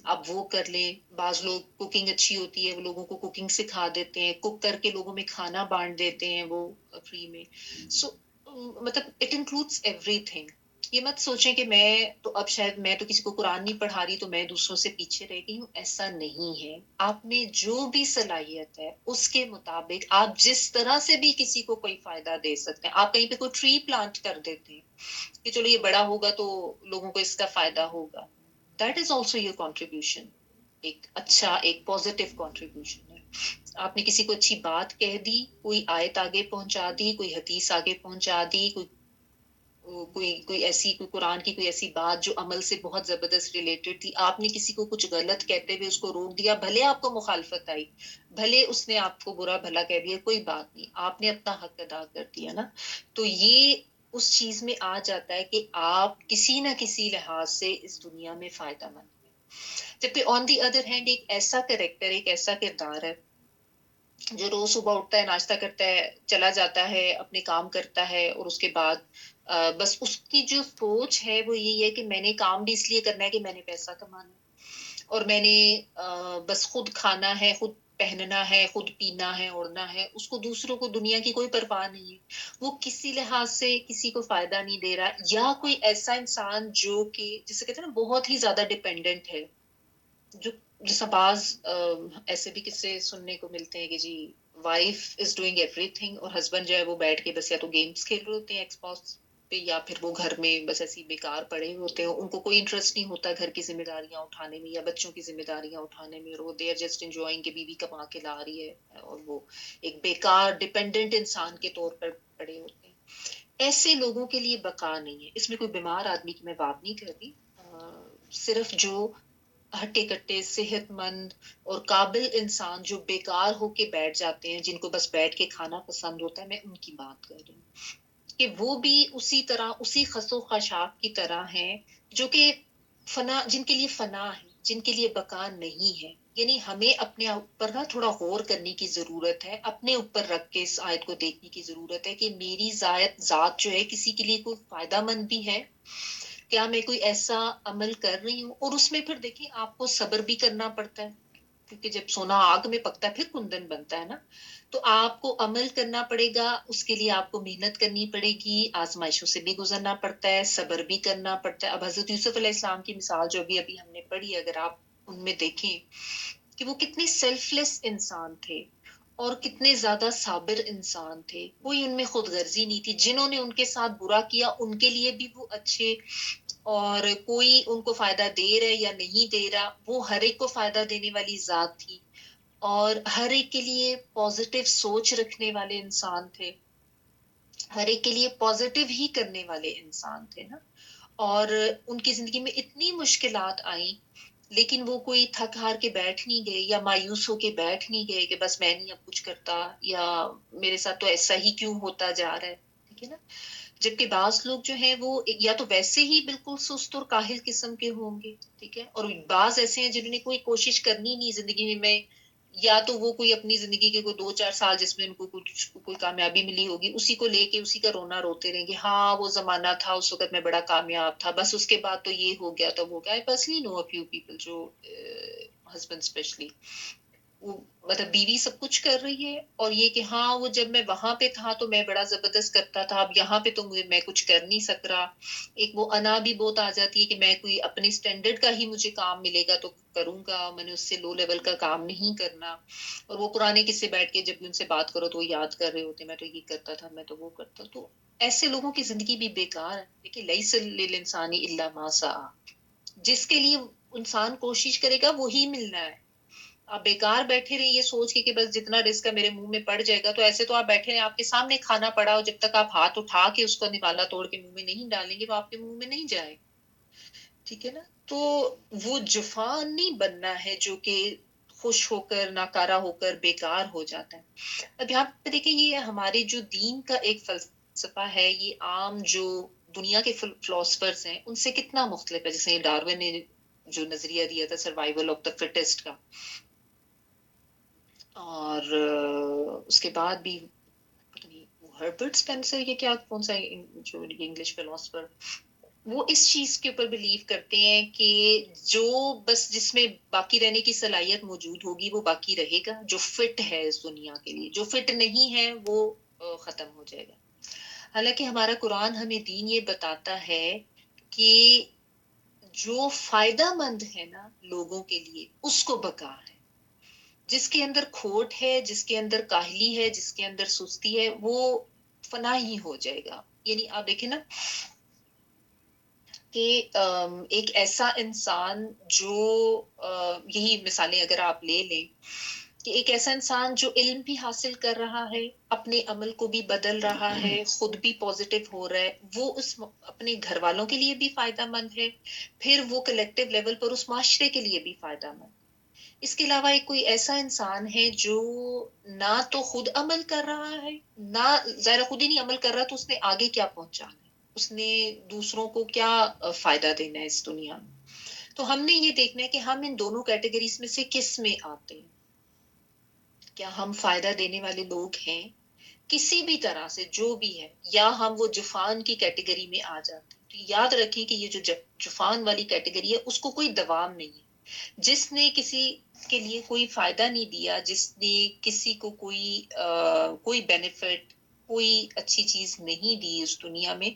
آپ وہ کر لیں۔ بعض لوگ کوکنگ اچھی ہوتی ہے، وہ لوگوں کو کوکنگ سکھا دیتے ہیں، کوک کر کے لوگوں میں کھانا بانٹ دیتے ہیں وہ فری میں۔ سو مطلب اٹ انکلوڈس ایوری تھنگ۔ یہ مت سوچیں کہ میں تو اب شاید میں تو کسی کو قرآن نہیں پڑھا رہی تو میں دوسروں سے پیچھے رہ گئی ہوں، ایسا نہیں ہے۔ آپ میں جو بھی صلاحیت ہے اس کے مطابق آپ جس طرح سے بھی کسی کو کوئی فائدہ دے سکتے ہیں۔ آپ کہیں پہ کوئی ٹری پلانٹ کر دیتے ہیں کہ چلو یہ بڑا ہوگا تو لوگوں کو اس کا فائدہ ہوگا، that is also your contribution, ایک اچھا ایک پازیٹیو کنٹریبیوشن ہے۔ آپ نے کسی کو اچھی بات کہہ دی، کوئی آیت آگے پہنچا دی، کوئی حدیث آگے پہنچا دی، کوئی ایسی کوئی قرآن کی کوئی ایسی بات جو عمل سے بہت زبردست ریلیٹڈ تھی، آپ نے کسی کو کچھ غلط کہتے ہوئے اس کو روک دیا، بھلے آپ کو مخالفت آئی، بھلے اس نے آپ کو برا بھلا کہہ دیا، کوئی بات نہیں، آپ نے اپنا حق ادا کر دیا نا۔ تو یہ اس چیز میں آ جاتا ہے کہ آپ کسی نہ کسی لحاظ سے اس دنیا میں فائدہ مند ہیں۔ جبکہ آن دی ادر ہینڈ ایک ایسا کریکٹر، ایک ایسا کردار ہے جو روز صبح اٹھتا ہے، ناشتہ کرتا ہے، چلا جاتا ہے، اپنے کام کرتا ہے، اور اس کے بعد بس اس کی جو سوچ ہے وہ یہی ہے کہ میں نے کام بھی اس لیے کرنا ہے کہ میں نے پیسہ کمانا ہے، اور میں نے بس خود کھانا ہے، خود پہننا ہے، خود پینا ہے، اوڑھنا ہے، اس کو دوسروں کو دنیا کی کوئی پرواہ نہیں ہے، وہ کسی لحاظ سے کسی کو فائدہ نہیں دے رہا، یا کوئی ایسا انسان جو کہ جسے کہتے ہیں نا بہت ہی زیادہ ڈیپینڈنٹ ہے، جو جیسا بعض ایسے بھی قصے سننے کو ملتے ہیں کہ جی wife is doing everything اور ہسبینڈ جو ہے وہ بیٹھ کے بس یا تو گیمس کھیل رہے ہوتے ہیں ایکس باکس پہ، یا پھر وہ گھر میں بس ایسی بیکار پڑے ہوتے ہیں، ان کو کوئی انٹرسٹ نہیں ہوتا گھر کی ذمہ داریاں اٹھانے میں یا بچوں کی ذمہ داریاں اٹھانے میں، اور وہ دے آر جسٹ انجوائنگ کہ بیوی کما کے لا رہی ہے، اور وہ ایک بیکار ڈیپینڈنٹ انسان کے طور پر پڑے ہوتے ہیں۔ ایسے لوگوں کے لیے بقا نہیں ہے۔ اس میں کوئی بیمار آدمی کی میں بات نہیں کر رہی، صرف جو ہٹے کٹے صحت مند اور قابل انسان جو بیکار ہو کے بیٹھ جاتے ہیں، جن کو بس بیٹھ کے کھانا پسند ہوتا ہے، میں ان کی بات کر رہی ہوں کہ وہ بھی اسی طرح، اسی خس و خاشاک کی طرح ہیں جو کہ فنا، جن کے لیے فنا ہے، جن کے لیے بقا نہیں ہے۔ یعنی ہمیں اپنے اوپر نا تھوڑا غور کرنے کی ضرورت ہے، اپنے اوپر رکھ کے اس آیت کو دیکھنے کی ضرورت ہے کہ میری ذات جو ہے کسی کے لیے کوئی فائدہ مند بھی ہے، کیا میں کوئی ایسا عمل کر رہی ہوں؟ اور اس میں پھر دیکھیں آپ کو صبر بھی کرنا پڑتا ہے، کیونکہ جب سونا آگ میں پکتا ہے پھر کندن بنتا ہے نا، تو آپ کو عمل کرنا پڑے گا، اس کے لیے آپ کو محنت کرنی پڑے گی، آزمائشوں سے بھی گزرنا پڑتا ہے، صبر بھی کرنا پڑتا ہے۔ اب حضرت یوسف علیہ السلام کی مثال جو ابھی ہم نے پڑھی، اگر آپ ان میں دیکھیں کہ وہ کتنے سیلف لیس انسان تھے اور کتنے زیادہ صابر انسان تھے، کوئی ان میں خود غرضی نہیں تھی، جنہوں نے ان کے ساتھ برا کیا ان کے لیے بھی وہ اچھے، اور کوئی ان کو فائدہ دے رہا ہے یا نہیں دے رہا، وہ ہر ایک کو فائدہ دینے والی ذات تھی، اور ہر ایک کے لیے پازیٹیو سوچ رکھنے والے انسان تھے، ہر ایک کے لیے پازیٹیو ہی کرنے والے انسان تھے نا۔ اور ان کی زندگی میں اتنی مشکلات آئیں، لیکن وہ کوئی تھک ہار کے بیٹھ نہیں گئے یا مایوس ہو کے بیٹھ نہیں گئے کہ بس میں نہیں اب کچھ کرتا، یا میرے ساتھ تو ایسا ہی کیوں ہوتا جا رہا ہے، ٹھیک ہے نا۔ جبکہ بعض لوگ جو ہیں وہ یا تو ویسے ہی بالکل سست اور کاہل قسم کے ہوں گے، ٹھیک ہے، اور بعض ایسے ہیں جنہوں نے کوئی کوشش کرنی نہیں زندگی میں، یا تو وہ کوئی اپنی زندگی کے کوئی 2-4 سال جس میں ان کو کچھ کوئی کامیابی ملی ہوگی اسی کو لے کے اسی کا رونا روتے رہیں گے، ہاں وہ زمانہ تھا اس وقت میں بڑا کامیاب تھا، بس اس کے بعد تو یہ ہو گیا تو ہو گیا۔ I personally know a few people جو husband especially وہ مطلب بیوی سب کچھ کر رہی ہے، اور یہ کہ ہاں وہ جب میں وہاں پہ تھا تو میں بڑا زبردست کرتا تھا، اب یہاں پہ تو میں کچھ کر نہیں سک رہا. ایک وہ انا بھی بہت آ جاتی ہے کہ میں کوئی اپنے اسٹینڈرڈ کا ہی مجھے کام ملے گا تو کروں گا، میں نے اس سے لو لیول کا کام نہیں کرنا. اور وہ پرانے قصے بیٹھ کے جب بھی ان سے بات کرو تو وہ یاد کر رہے ہوتے، میں تو یہ کرتا تھا، میں تو وہ کرتا. تو ایسے لوگوں کی زندگی بھی بیکار ہے. دیکھیے لیس للانسان الا ما سعی، جس کے لیے انسان کوشش کرے گا وہی ملنا ہے. آپ بیکار بیٹھے رہے یہ سوچ کے کہ بس جتنا رزق ہے میرے منہ میں پڑ جائے گا، تو ایسے تو آپ بیٹھے رہے آپ کے سامنے کھانا پڑا، اور جب تک آپ ہاتھ اٹھا کے اس کا نوالا توڑ کے منہ میں نہیں ڈالیں گے وہ آپ کے منہ میں نہیں جائے. ٹھیک ہے نا؟ تو وہ جفان نہیں بننا ہے جو کہ خوش ہو کر ناکارہ ہو کر بیکار ہو جاتا ہے. اب یہاں پہ دیکھیں یہ ہمارے جو دین کا ایک فلسفہ ہے، یہ عام جو دنیا کے فلاسفرز ہیں ان سے کتنا مختلف ہے. جیسے ڈارون نے جو نظریہ دیا تھا سروائیول آف دا فٹسٹ کا، اور اس کے بعد بھی پتہ نہیں ہربرٹ اسپینسر یہ کیا کون سا جو انگلش فلاسفر، وہ اس چیز کے اوپر بلیو کرتے ہیں کہ جو بس جس میں باقی رہنے کی صلاحیت موجود ہوگی وہ باقی رہے گا، جو فٹ ہے اس دنیا کے لیے، جو فٹ نہیں ہے وہ ختم ہو جائے گا. حالانکہ ہمارا قرآن ہمیں دین یہ بتاتا ہے کہ جو فائدہ مند ہے نا لوگوں کے لیے اس کو بقا ہے. جس کے اندر کھوٹ ہے، جس کے اندر کاہلی ہے، جس کے اندر سستی ہے، وہ فنا ہی ہو جائے گا. یعنی آپ دیکھیں نا کہ ایک ایسا انسان جو یہی مثالیں اگر آپ لے لیں کہ ایک ایسا انسان جو علم بھی حاصل کر رہا ہے، اپنے عمل کو بھی بدل رہا ہے، خود بھی پازیٹیو ہو رہا ہے، وہ اس اپنے گھر والوں کے لیے بھی فائدہ مند ہے، پھر وہ کلیکٹیو لیول پر اس معاشرے کے لیے بھی فائدہ مند. اس کے علاوہ ایک کوئی ایسا انسان ہے جو نہ تو خود عمل کر رہا ہے، نہ ظاہر خود ہی نہیں عمل کر رہا، تو اس نے آگے کیا پہنچانا ہے، اس نے دوسروں کو کیا فائدہ دینا ہے اس دنیا میں. تو ہم نے یہ دیکھنا ہے کہ ہم ان دونوں کیٹیگریز میں سے کس میں آتے ہیں. کیا ہم فائدہ دینے والے لوگ ہیں کسی بھی طرح سے جو بھی ہے، یا ہم وہ جفان کی کیٹیگری میں آ جاتے ہیں. تو یاد رکھیں کہ یہ جو جفان والی کیٹیگری ہے اس کو کوئی دوام نہیں ہے. جس نے کسی کے لیے کوئی فائدہ نہیں دیا، جس نے کسی کو کوئی بینیفٹ، کوئی اچھی چیز نہیں دی اس دنیا میں،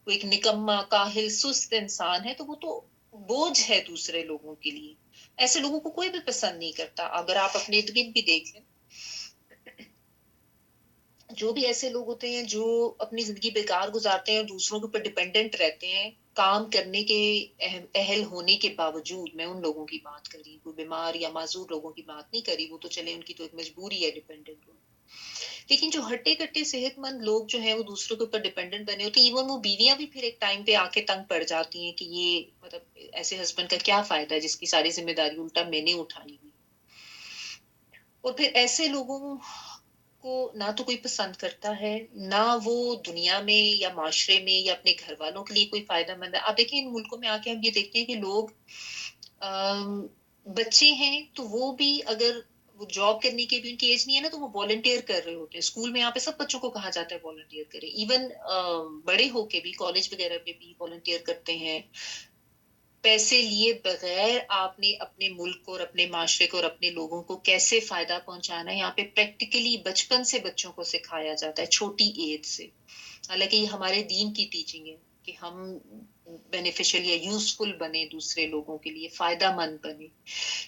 وہ ایک نکما کاہل سست انسان ہے، تو وہ تو بوجھ ہے دوسرے لوگوں کے لیے. ایسے لوگوں کو کوئی بھی پسند نہیں کرتا. اگر آپ اپنے ارد گرد بھی دیکھ لیں، جو بھی ایسے لوگ ہوتے ہیں جو اپنی زندگی بیکار گزارتے ہیں اور دوسروں کے اوپر ڈیپینڈنٹ رہتے ہیں کام کرنے کے اہل ہونے کے باوجود، میں ان لوگوں کی بات کر رہی ہوں، کوئی بیمار یا معذور لوگوں کی بات نہیں کری، وہ تو چلے ان کی تو ایک مجبوری ہے ڈیپینڈنٹ ہونا. لیکن جو ہٹے کٹے صحت مند لوگ جو ہیں وہ دوسروں کے اوپر ڈیپینڈنٹ بنے ہوتے ہیں. ایون وہ بیویاں بھی پھر ایک ٹائم پہ آ کے تنگ پڑ جاتی ہیں کہ یہ مطلب ایسے ہسبینڈ کا کیا فائدہ ہے جس کی ساری ذمہ داری الٹا میں نے اٹھانی ہوئی. اور پھر ایسے لوگوں کو نہ تو کوئی پسند کرتا ہے، نہ وہ دنیا میں یا معاشرے میں یا اپنے گھر والوں کے لیے کوئی فائدہ مند ہے. آپ دیکھیں ان ملکوں میں آ کے ہم یہ دیکھتے ہیں کہ لوگ بچے ہیں تو وہ بھی اگر وہ جاب کرنے کی بھی ان کی ایج نہیں ہے نا تو وہ والنٹیئر کر رہے ہوتے ہیں. اسکول میں یہاں پہ سب بچوں کو کہا جاتا ہے والنٹیئر کریں. ایون بڑے ہو کے بھی کالج وغیرہ پہ بھی والنٹیئر کرتے ہیں. پیسے لیے بغیر آپ نے اپنے ملک کو اور اپنے معاشرے کو اور اپنے لوگوں کو کیسے فائدہ پہنچانا ہے یہاں پہ پریکٹیکلی بچپن سے بچوں کو سکھایا جاتا ہے، چھوٹی ایج سے. حالانکہ یہ ہمارے دین کی ٹیچنگ ہے کہ ہم بینیفیشل یا یوزفل بنے، دوسرے لوگوں کے لیے فائدہ مند بنے.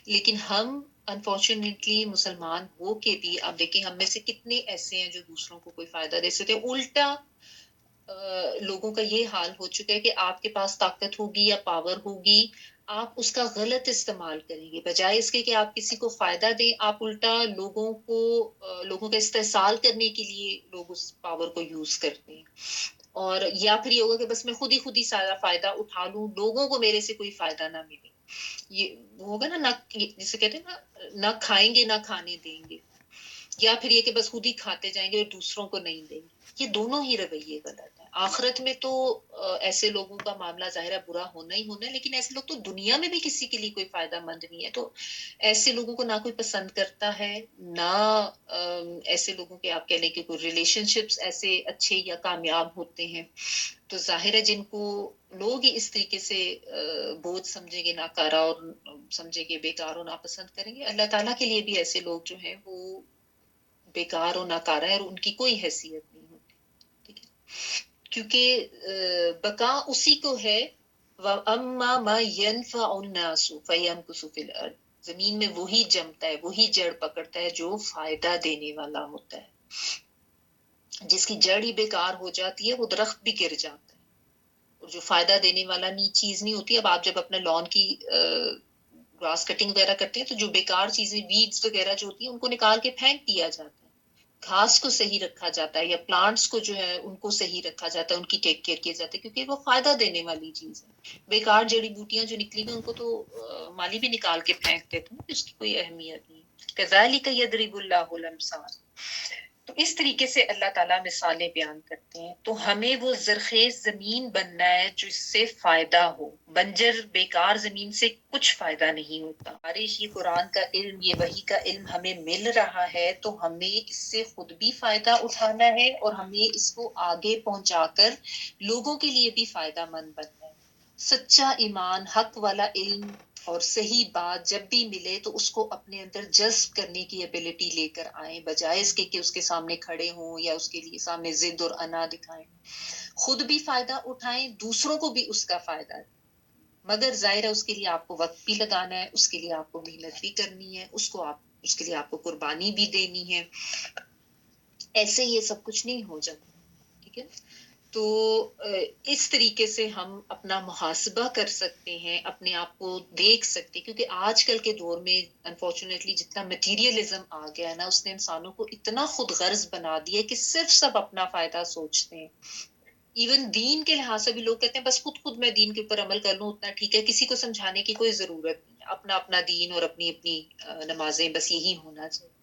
لیکن ہم انفارچونیٹلی مسلمان ہو کے بھی آپ دیکھیں ہم میں سے کتنے ایسے ہیں جو دوسروں کو کوئی فائدہ دے سکتے ہیں. الٹا لوگوں کا یہ حال ہو چکا ہے کہ آپ کے پاس طاقت ہوگی یا پاور ہوگی، آپ اس کا غلط استعمال کریں گے. بجائے اس کے کہ آپ کسی کو فائدہ دیں، آپ الٹا لوگوں کا استحصال کرنے کے لیے لوگ اس پاور کو یوز کرتے ہیں. اور یا پھر یہ ہوگا کہ بس میں خود ہی سارا فائدہ اٹھا لوں، لوگوں کو میرے سے کوئی فائدہ نہ ملے. یہ ہوگا نا جسے کہتے ہیں نہ کھائیں گے نہ کھانے دیں گے، یا پھر یہ کہ بس خود ہی کھاتے جائیں گے اور دوسروں کو نہیں دیں گے. یہ دونوں ہی رویے غلط ہیں. آخرت میں تو ایسے لوگوں کا معاملہ ظاہر ہے برا ہونا ہی ہونا ہے، لیکن ایسے لوگ تو دنیا میں بھی کسی کے لیے کوئی فائدہ مند نہیں ہے. تو ایسے لوگوں کو نہ کوئی پسند کرتا ہے، نہ ایسے لوگوں کے آپ کہہ لیں کہ کوئی ریلیشن شپس ایسے اچھے یا کامیاب ہوتے ہیں. تو ظاہر ہے جن کو لوگ ہی اس طریقے سے بوجھ سمجھیں گے، ناکارہ اور سمجھیں گے، بیکار اور ناپسند کریں گے، اللہ تعالیٰ کے لیے بھی ایسے لوگ جو ہیں وہ بیکار اور ناکارہ ہے اور ان کی کوئی حیثیت نہیں ہوتی. ٹھیک ہے، کیونکہ بقا اسی کو ہے. وَأَمَّا مَا يَنْفَعُ النَّاسُ فَيَمْكُثُ فِي الْأَرْضِ، زمین میں وہی جمتا ہے، وہی جڑ پکڑتا ہے جو فائدہ دینے والا ہوتا ہے. جس کی جڑ ہی بیکار ہو جاتی ہے وہ درخت بھی گر جاتا ہے، اور جو فائدہ دینے والا چیز نہیں ہوتی. اب آپ جب اپنے لان کی گراس کٹنگ وغیرہ کرتے ہیں تو جو بیکار چیزیں، ویڈز وغیرہ جو ہوتی ہیں، ان کو نکال کے پھینک دیا جاتا ہے. گھاس کو صحیح رکھا جاتا ہے، یا پلانٹس کو جو ہے ان کو صحیح رکھا جاتا ہے، ان کی ٹیک کیئر کیا جاتا ہے، کیونکہ وہ فائدہ دینے والی چیز ہے. بیکار جڑی بوٹیاں جو نکلی ہوئی ان کو تو مالی بھی نکال کے پھینک دیتے ہیں، اس کی کوئی اہمیت نہیں. کذالک یضرب اللہ الامثال. تو اس طریقے سے اللہ تعالیٰ مثالیں بیان کرتے ہیں. تو ہمیں وہ زرخیز زمین بننا ہے جو اس سے فائدہ ہو. بنجر بیکار زمین سے کچھ فائدہ نہیں ہوتا. بارش، یہ قرآن کا علم، یہ وحی کا علم ہمیں مل رہا ہے تو ہمیں اس سے خود بھی فائدہ اٹھانا ہے اور ہمیں اس کو آگے پہنچا کر لوگوں کے لیے بھی فائدہ مند بننا ہے. سچا ایمان، حق والا علم اور صحیح بات جب بھی ملے تو اس کو اپنے اندر جذب کرنے کی ایبلٹی لے کر آئیں، بجائے اس کے کہ اس کے سامنے کھڑے ہوں یا اس کے لیے سامنے ضد اور انا دکھائیں. خود بھی فائدہ اٹھائیں، دوسروں کو بھی اس کا فائدہ دیں. مگر ظاہر ہے اس کے لیے آپ کو وقت بھی لگانا ہے، اس کے لیے آپ کو محنت بھی کرنی ہے، اس کے لیے آپ کو قربانی بھی دینی ہے. ایسے یہ سب کچھ نہیں ہو جاتا. ٹھیک ہے، تو اس طریقے سے ہم اپنا محاسبہ کر سکتے ہیں، اپنے آپ کو دیکھ سکتے ہیں. کیونکہ آج کل کے دور میں انفارچونیٹلی جتنا مٹیریلزم آ گیا ہے نا، اس نے انسانوں کو اتنا خود غرض بنا دیا کہ صرف سب اپنا فائدہ سوچتے ہیں. ایون دین کے لحاظ سے بھی لوگ کہتے ہیں بس خود میں دین کے اوپر عمل کر لوں اتنا ٹھیک ہے، کسی کو سمجھانے کی کوئی ضرورت نہیں ہے، اپنا اپنا دین اور اپنی اپنی نمازیں، بس یہی ہونا چاہیے.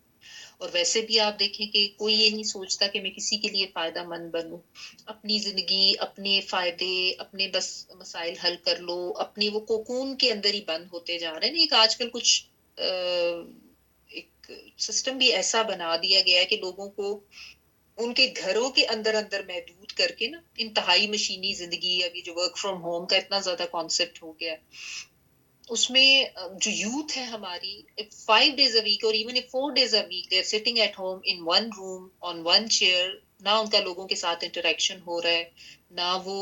اور ویسے بھی آپ دیکھیں کہ کوئی یہ نہیں سوچتا کہ میں کسی کے لیے فائدہ مند بنوں. اپنی زندگی، اپنے فائدے، اپنے بس مسائل حل کر لو، اپنے وہ کوکون کے اندر ہی بند ہوتے جا رہے ہیں. ایک آج کل کچھ ایک سسٹم بھی ایسا بنا دیا گیا ہے کہ لوگوں کو ان کے گھروں کے اندر اندر محدود کر کے نا، انتہائی مشینی زندگی، ابھی جو ورک فرام ہوم کا اتنا زیادہ کانسیپٹ ہو گیا ہے، اس میں جو یوتھ ہے ہماری 5 days a week اور even 4 days a week they are sitting at home in one room on one chair. نہ ان کا لوگوں کے ساتھ انٹریکشن ہو رہا ہے، نہ وہ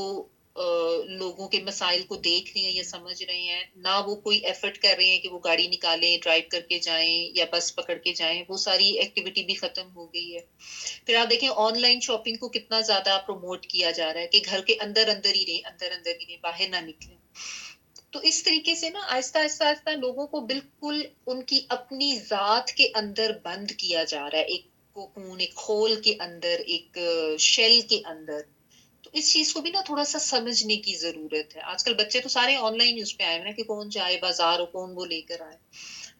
لوگوں کے مسائل کو دیکھ رہے ہیں یا سمجھ رہے ہیں، نہ وہ کوئی ایفرٹ کر رہے ہیں کہ وہ گاڑی نکالیں، ڈرائیو کر کے جائیں یا بس پکڑ کے جائیں. وہ ساری ایکٹیویٹی بھی ختم ہو گئی ہے. پھر آپ دیکھیں آن لائن شاپنگ کو کتنا زیادہ پروموٹ کیا جا رہا ہے کہ گھر کے اندر اندر ہی رہیں، اندر اندر ہی رہیں، باہر نہ نکلیں. تو اس طریقے سے نا آہستہ آہستہ آہستہ لوگوں کو بالکل ان کی اپنی ذات کے اندر بند کیا جا رہا ہے، ایک کوکون، ایک خول کے اندر، ایک شیل کے اندر. تو اس چیز کو بھی نا تھوڑا سا سمجھنے کی ضرورت ہے. آج کل بچے تو سارے آن لائن نیوز پہ آئے ہیں نا کہ کون جائے بازار اور کون وہ لے کر آئے.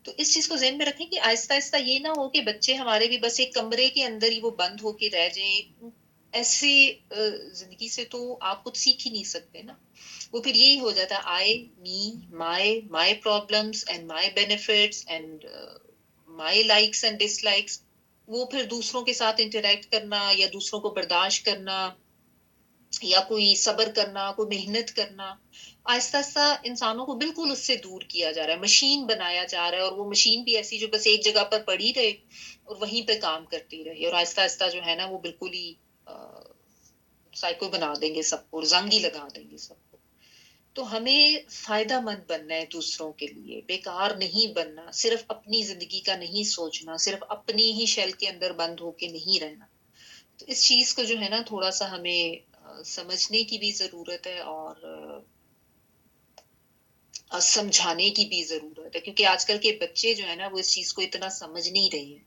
تو اس چیز کو ذہن میں رکھیں کہ آہستہ آہستہ یہ نہ ہو کہ بچے ہمارے بھی بس ایک کمرے کے اندر ہی وہ بند ہو کے رہ جائیں. ایسی زندگی سے تو آپ کچھ سیکھ ہی نہیں سکتے نا. وہ پھر یہی ہو جاتا ہے I me my problems and my benefits and my likes and dislikes. وہ پھر دوسروں کے ساتھ انٹریکٹ کرنا یا دوسروں کو برداشت کرنا یا کوئی صبر کرنا، کوئی محنت کرنا، آہستہ آہستہ انسانوں کو بالکل اس سے دور کیا جا رہا ہے، مشین بنایا جا رہا ہے. اور وہ مشین بھی ایسی جو بس ایک جگہ پر پڑی رہے اور وہیں پہ کام کرتی رہے، اور آہستہ آہستہ جو ہے نا وہ بالکل ہی سائیکو بنا دیں گے سب کو، زنگی لگا دیں گے سب کو. تو ہمیں فائدہ مند بننا ہے دوسروں کے لیے، بیکار نہیں بننا، صرف اپنی زندگی کا نہیں سوچنا، صرف اپنی ہی شیل کے اندر بند ہو کے نہیں رہنا. تو اس چیز کو جو ہے نا تھوڑا سا ہمیں سمجھنے کی بھی ضرورت ہے اور سمجھانے کی بھی ضرورت ہے. کیونکہ آج کل کے بچے جو ہے نا وہ اس چیز کو اتنا سمجھ نہیں رہے ہیں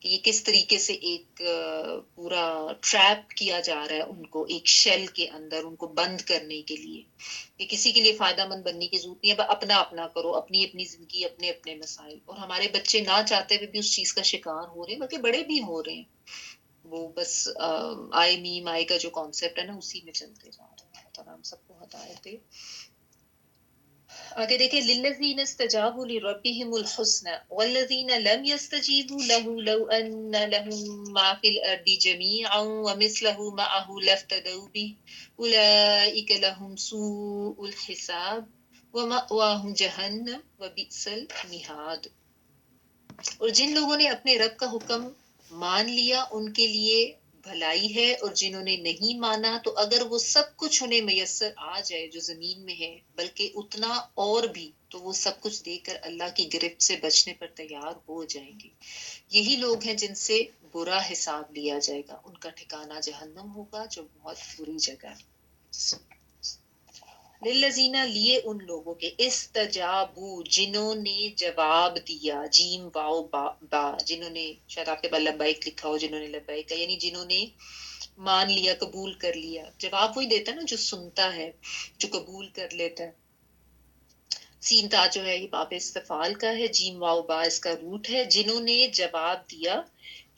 کہ یہ کس طریقے سے ایک پورا ٹریپ کیا جا رہا ہے ان کو ایک شیل کے اندر، ان کو بند کرنے کے لیے. کہ کسی کے لیے فائدہ مند بننے کی ضرورت نہیں ہے، اپنا اپنا کرو، اپنی اپنی زندگی، اپنے اپنے مسائل. اور ہمارے بچے نہ چاہتے ہوئے بھی اس چیز کا شکار ہو رہے ہیں، بلکہ بڑے بھی ہو رہے ہیں. وہ بس آئے میم آئے کا جو کانسیپٹ ہے نا اسی میں چلتے جا رہے ہیں. تو ہم سب کو ہدایت دے. آگے دیکھیں للذین استجابوا لربهم الحسنى والذین لم يستجیبوا له لو ان لهم ما في الارض جميعا ومثله معه لافتدوا به اولئک لهم سوء الحساب ومأواهم جہنم وبئس المہاد. اور جن لوگوں نے اپنے رب کا حکم مان لیا ان کے لیے بھلائی ہے، اور جنہوں نے نہیں مانا تو اگر وہ سب کچھ انہیں میسر آ جائے جو زمین میں ہے بلکہ اتنا اور بھی، تو وہ سب کچھ دے کر اللہ کی گرفت سے بچنے پر تیار ہو جائیں گے. یہی لوگ ہیں جن سے برا حساب لیا جائے گا، ان کا ٹھکانہ جہنم ہوگا جو بہت بری جگہ ہے. للذین لیے ان لوگوں کے استجابو جنہوں نے جواب دیا، جیم واو با جنہوں نے، شاید آپ کے بعد لبیک لکھا ہو، جنہوں نے لبیک یعنی جنہوں نے مان لیا، قبول کر لیا. جواب وہی دیتا ہے نا جو سنتا ہے، جو قبول کر لیتا ہے. سین تا جو ہے یہ باب استفال کا ہے، جیم واو با اس کا روٹ ہے. جنہوں نے جواب دیا،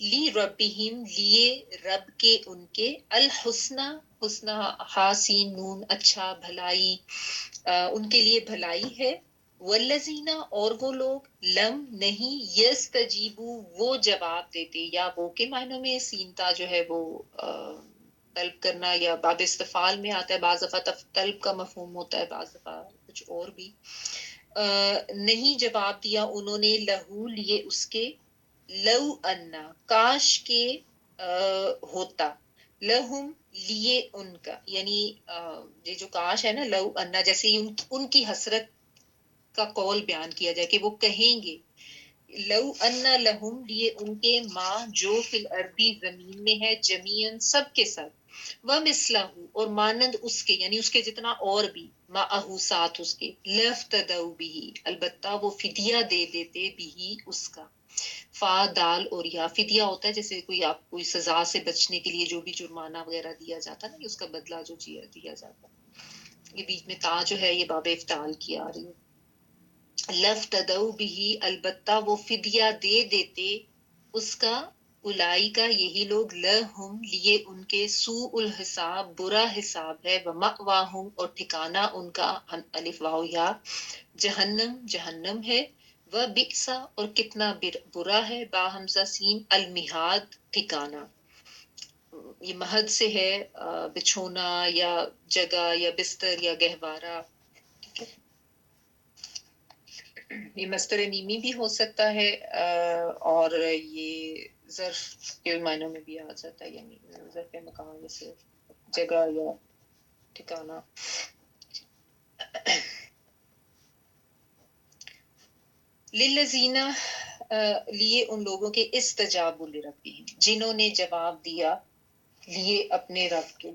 لی ربہم لیے رب کے ان کے، الحسنہ حسنہ حاسین نون اچھا بھلائی، ان کے لیے بھلائی ہے. والذین اور وہ لوگ لم نہیں، یستجیبو وہ جواب دیتے، یا وہ کے معنوں میں سینتا جو ہے وہ طلب کرنا یا باب استفال میں آتا ہے، بعض دفعہ طلب کا مفہوم ہوتا ہے، بعض دفعہ کچھ اور بھی. نہیں جواب دیا انہوں نے، لہو لیے اس کے، لو انا کاش کے ہوتا، لہم لیے ان کا، یعنی یہ جو کاش ہے نا لو انا، جیسے ان کی حسرت کا قول بیان کیا جائے کہ وہ کہیں گے، لو انا لہم لیے ان کے، ماں جو فی الارض زمین میں ہے، جمیعن سب کے سب، ومثلہ اور مانند اس کے، یعنی اس کے جتنا اور بھی، معہو ساتھ اس کے، لفتدوا بھی البتہ وہ فدیہ دے دیتے بھی اس کا. فا دال اور یا فدیہ ہوتا ہے جیسے کوئی آپ کوئی سزا سے بچنے کے لیے جو بھی جرمانہ وغیرہ دیا جاتا ہے نا، اس کا بدلہ جو دیا جاتا ہے. یہ بیچ میں تا جو ہے یہ باب افتعال کی آ رہی ہے. لفتدوا بھی البتہ وہ فدیہ دے دیتے اس کا، الائی کا یہی لوگ، لہم لیے ان کے، سوء الحساب برا حساب ہے، ومأواہم اور ٹھکانہ ان کا، الف واو یا جہنم جہنم ہے، وبئس اور کتنا برا ہے، با حمزہ سین، المہاد ٹھکانہ. یہ مہد سے ہے بچھونا یا جگہ یا بستر یا گہوارہ. ٹھیک ہے، یہ مصدر میمی بھی ہو سکتا ہے، اور یہ ظرف کے معنوں میں بھی آ جاتا ہے، یعنی ظرف مکان جیسے جگہ یا ٹھکانہ. للذین لیے ان لوگوں کے، استجابوا لربہم جنہوں نے جواب دیا لیے اپنے رب کے،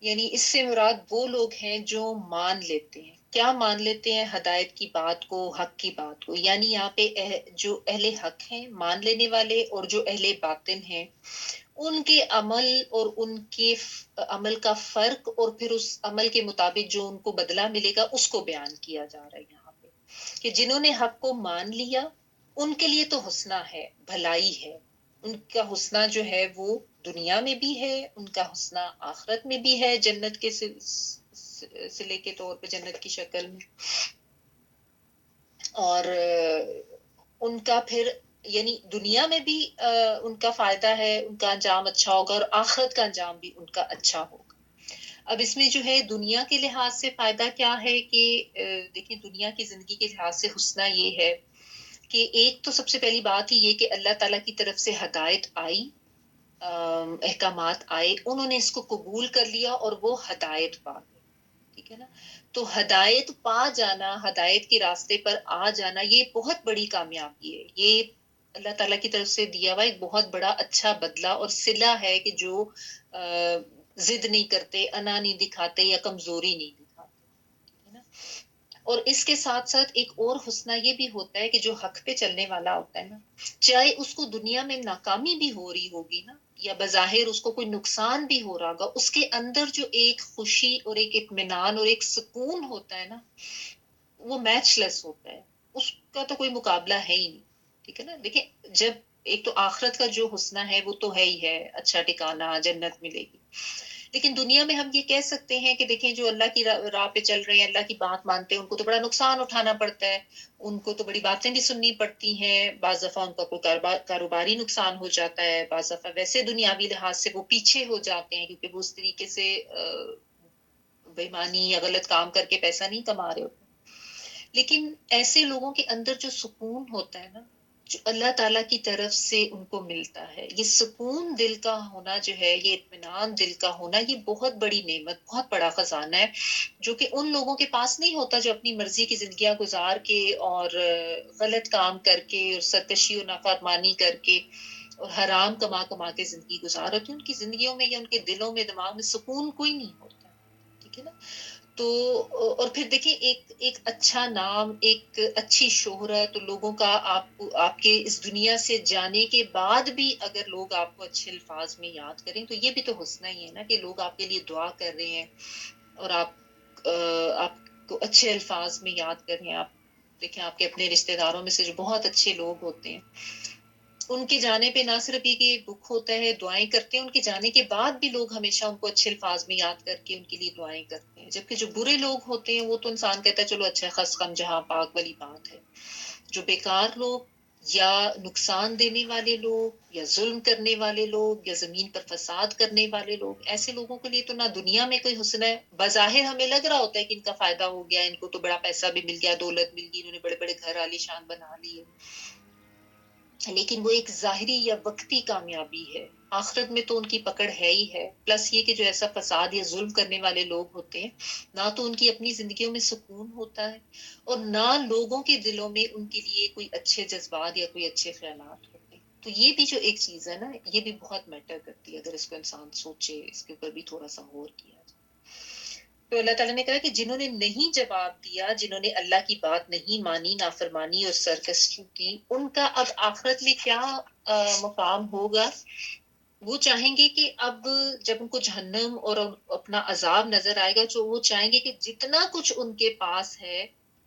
یعنی اس سے مراد وہ لوگ ہیں جو مان لیتے ہیں. کیا مان لیتے ہیں؟ ہدایت کی بات کو، حق کی بات کو. یعنی یہاں پہ جو اہل حق ہیں مان لینے والے، اور جو اہل باطن ہیں ان کے عمل اور ان کے عمل کا فرق، اور پھر اس عمل کے مطابق جو ان کو بدلہ ملے گا اس کو بیان کیا جا رہا ہے یہاں پہ، کہ جنہوں نے حق کو مان لیا ان کے لیے تو حسنہ ہے، بھلائی ہے. ان کا حسنہ جو ہے وہ دنیا میں بھی ہے، ان کا حسنہ آخرت میں بھی ہے، جنت کے صلے کے طور پہ، جنت کی شکل میں. اور ان کا پھر یعنی دنیا میں بھی ان کا فائدہ ہے، ان کا انجام اچھا ہوگا، اور آخرت کا انجام بھی ان کا اچھا ہوگا. اب اس میں جو ہے دنیا کے لحاظ سے فائدہ کیا ہے کہ دیکھیں دنیا کی زندگی کے لحاظ سے حسنہ یہ ہے کہ ایک تو سب سے پہلی بات ہی یہ کہ اللہ تعالیٰ کی طرف سے ہدایت آئی، احکامات آئے، انہوں نے اس کو قبول کر لیا اور وہ ہدایت پا گئے. ٹھیک ہے نا، تو ہدایت پا جانا، ہدایت کے راستے پر آ جانا، یہ بہت بڑی کامیابی ہے. یہ اللہ تعالیٰ کی طرف سے دیا ہوا ایک بہت بڑا اچھا بدلہ اور صلہ ہے کہ جو ضد نہیں کرتے، انا نہیں دکھاتے یا کمزوری نہیں دکھاتے. ٹھیک ہے نا. اور اس کے ساتھ ساتھ ایک اور حسنہ یہ بھی ہوتا ہے کہ جو حق پہ چلنے والا ہوتا ہے نا، چاہے اس کو دنیا میں ناکامی بھی ہو رہی ہوگی نا، یا بظاہر اس کو کوئی نقصان بھی ہو رہا ہوگا، اس کے اندر جو ایک خوشی اور ایک اطمینان اور ایک سکون ہوتا ہے نا، وہ میچ لیس ہوتا ہے، اس کا تو کوئی مقابلہ ہے ہی نہیں. ٹھیک ہے نا. دیکھیں جب ایک تو آخرت کا جو حسنہ ہے وہ تو ہے ہی ہے، اچھا ٹھکانہ، جنت ملے گی، لیکن دنیا میں ہم یہ کہہ سکتے ہیں کہ دیکھیں جو اللہ کی راہ پہ چل رہے ہیں، اللہ کی بات مانتے ہیں، ان کو تو بڑا نقصان اٹھانا پڑتا ہے، ان کو تو بڑی باتیں بھی سننی پڑتی ہیں، بعض دفعہ ان کا کوئی کاروباری نقصان ہو جاتا ہے، بعض دفعہ ویسے دنیاوی لحاظ سے وہ پیچھے ہو جاتے ہیں کیونکہ وہ اس طریقے سے بےمانی یا غلط کام کر کے پیسہ نہیں کما رہے ہوتے. لیکن ایسے لوگوں کے اندر جو سکون ہوتا ہے نا، جو اللہ تعالیٰ کی طرف سے ان کو ملتا ہے، یہ سکون دل کا ہونا جو ہے، یہ اطمینان دل کا ہونا، یہ بہت بڑی نعمت، بہت بڑا خزانہ ہے جو کہ ان لوگوں کے پاس نہیں ہوتا جو اپنی مرضی کی زندگیاں گزار کے اور غلط کام کر کے اور سرکشی و نافرمانی کر کے اور حرام کما کما کے زندگی گزار ہوتی. ان کی زندگیوں میں یا ان کے دلوں میں، دماغ میں سکون کوئی نہیں ہوتا. ٹھیک ہے نا؟ تو اور پھر دیکھیں ایک اچھا نام، ایک اچھی شہرت، لوگوں کا آپ کے اس دنیا سے جانے کے بعد بھی اگر لوگ آپ کو اچھے الفاظ میں یاد کریں تو یہ بھی تو حسنہ ہی ہے نا کہ لوگ آپ کے لیے دعا کر رہے ہیں اور آپ کو اچھے الفاظ میں یاد کر رہے ہیں. آپ دیکھیں آپ کے اپنے رشتہ داروں میں سے جو بہت اچھے لوگ ہوتے ہیں، ان کے جانے پہ نہ صرف یہ کہ دکھ ہوتا ہے، دعائیں کرتے ہیں، ان کے جانے کے بعد بھی لوگ ہمیشہ ان کو اچھے الفاظ میں یاد کر کے ان کے لیے دعائیں کرتے ہیں. جبکہ جو برے لوگ ہوتے ہیں وہ تو انسان کہتا ہے چلو اچھا خس کم جہاں پاک والی بات ہے. جو بیکار لوگ یا نقصان دینے والے لوگ یا ظلم کرنے والے لوگ یا زمین پر فساد کرنے والے لوگ، ایسے لوگوں کے لیے تو نہ دنیا میں کوئی حسن ہے. بظاہر ہمیں لگ رہا ہوتا ہے کہ ان کا فائدہ ہو گیا، ان کو تو بڑا پیسہ بھی مل گیا، دولت مل گئی، انہوں نے بڑے بڑے گھر عالی شان بنا لیے، لیکن وہ ایک ظاہری یا وقتی کامیابی ہے. آخرت میں تو ان کی پکڑ ہے ہی ہے. پلس یہ کہ جو ایسا فساد یا ظلم کرنے والے لوگ ہوتے ہیں، نہ تو ان کی اپنی زندگیوں میں سکون ہوتا ہے اور نہ لوگوں کے دلوں میں ان کے لیے کوئی اچھے جذبات یا کوئی اچھے خیالات ہوتے ہیں. تو یہ بھی جو ایک چیز ہے نا، یہ بھی بہت میٹر کرتی ہے اگر اس کو انسان سوچے، اس کے اوپر بھی تھوڑا سا غور کیا جائے. تو اللہ تعالیٰ نے کہا کہ جنہوں نے نہیں جواب دیا، جنہوں نے اللہ کی بات نہیں مانی، نافرمانی اور سرکشی کی، ان کا اب آخرت میں کیا مقام ہوگا. وہ چاہیں گے کہ اب جب ان کو جہنم اور اپنا عذاب نظر آئے گا تو وہ چاہیں گے کہ جتنا کچھ ان کے پاس ہے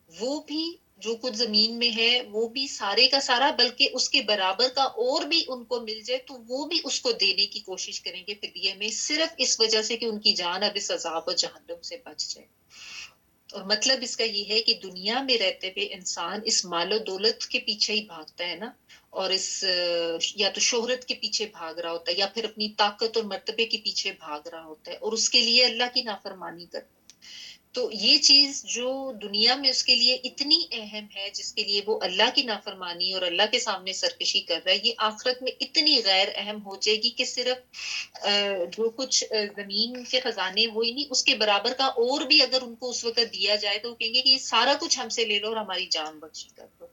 وہ بھی، جو کچھ زمین میں ہے وہ بھی سارے کا سارا، بلکہ اس کے برابر کا اور بھی ان کو مل جائے تو وہ بھی اس کو دینے کی کوشش کریں گے فدیے میں، صرف اس وجہ سے کہ ان کی جان اب اس عذاب و جہنم سے بچ جائے. اور مطلب اس کا یہ ہے کہ دنیا میں رہتے ہوئے انسان اس مال و دولت کے پیچھے ہی بھاگتا ہے نا، اور اس یا تو شہرت کے پیچھے بھاگ رہا ہوتا ہے یا پھر اپنی طاقت اور مرتبے کے پیچھے بھاگ رہا ہوتا ہے اور اس کے لیے اللہ کی نافرمانی کرتا ہے. تو یہ چیز جو دنیا میں اس کے لیے اتنی اہم ہے، جس کے لیے وہ اللہ کی نافرمانی اور اللہ کے سامنے سرکشی کر رہا ہے، یہ آخرت میں اتنی غیر اہم ہو جائے گی کہ صرف جو کچھ زمین کے خزانے وہی نہیں، اس کے برابر کا اور بھی اگر ان کو اس وقت دیا جائے تو وہ کہیں گے کہ یہ سارا کچھ ہم سے لے لو اور ہماری جان بخشی کر دو.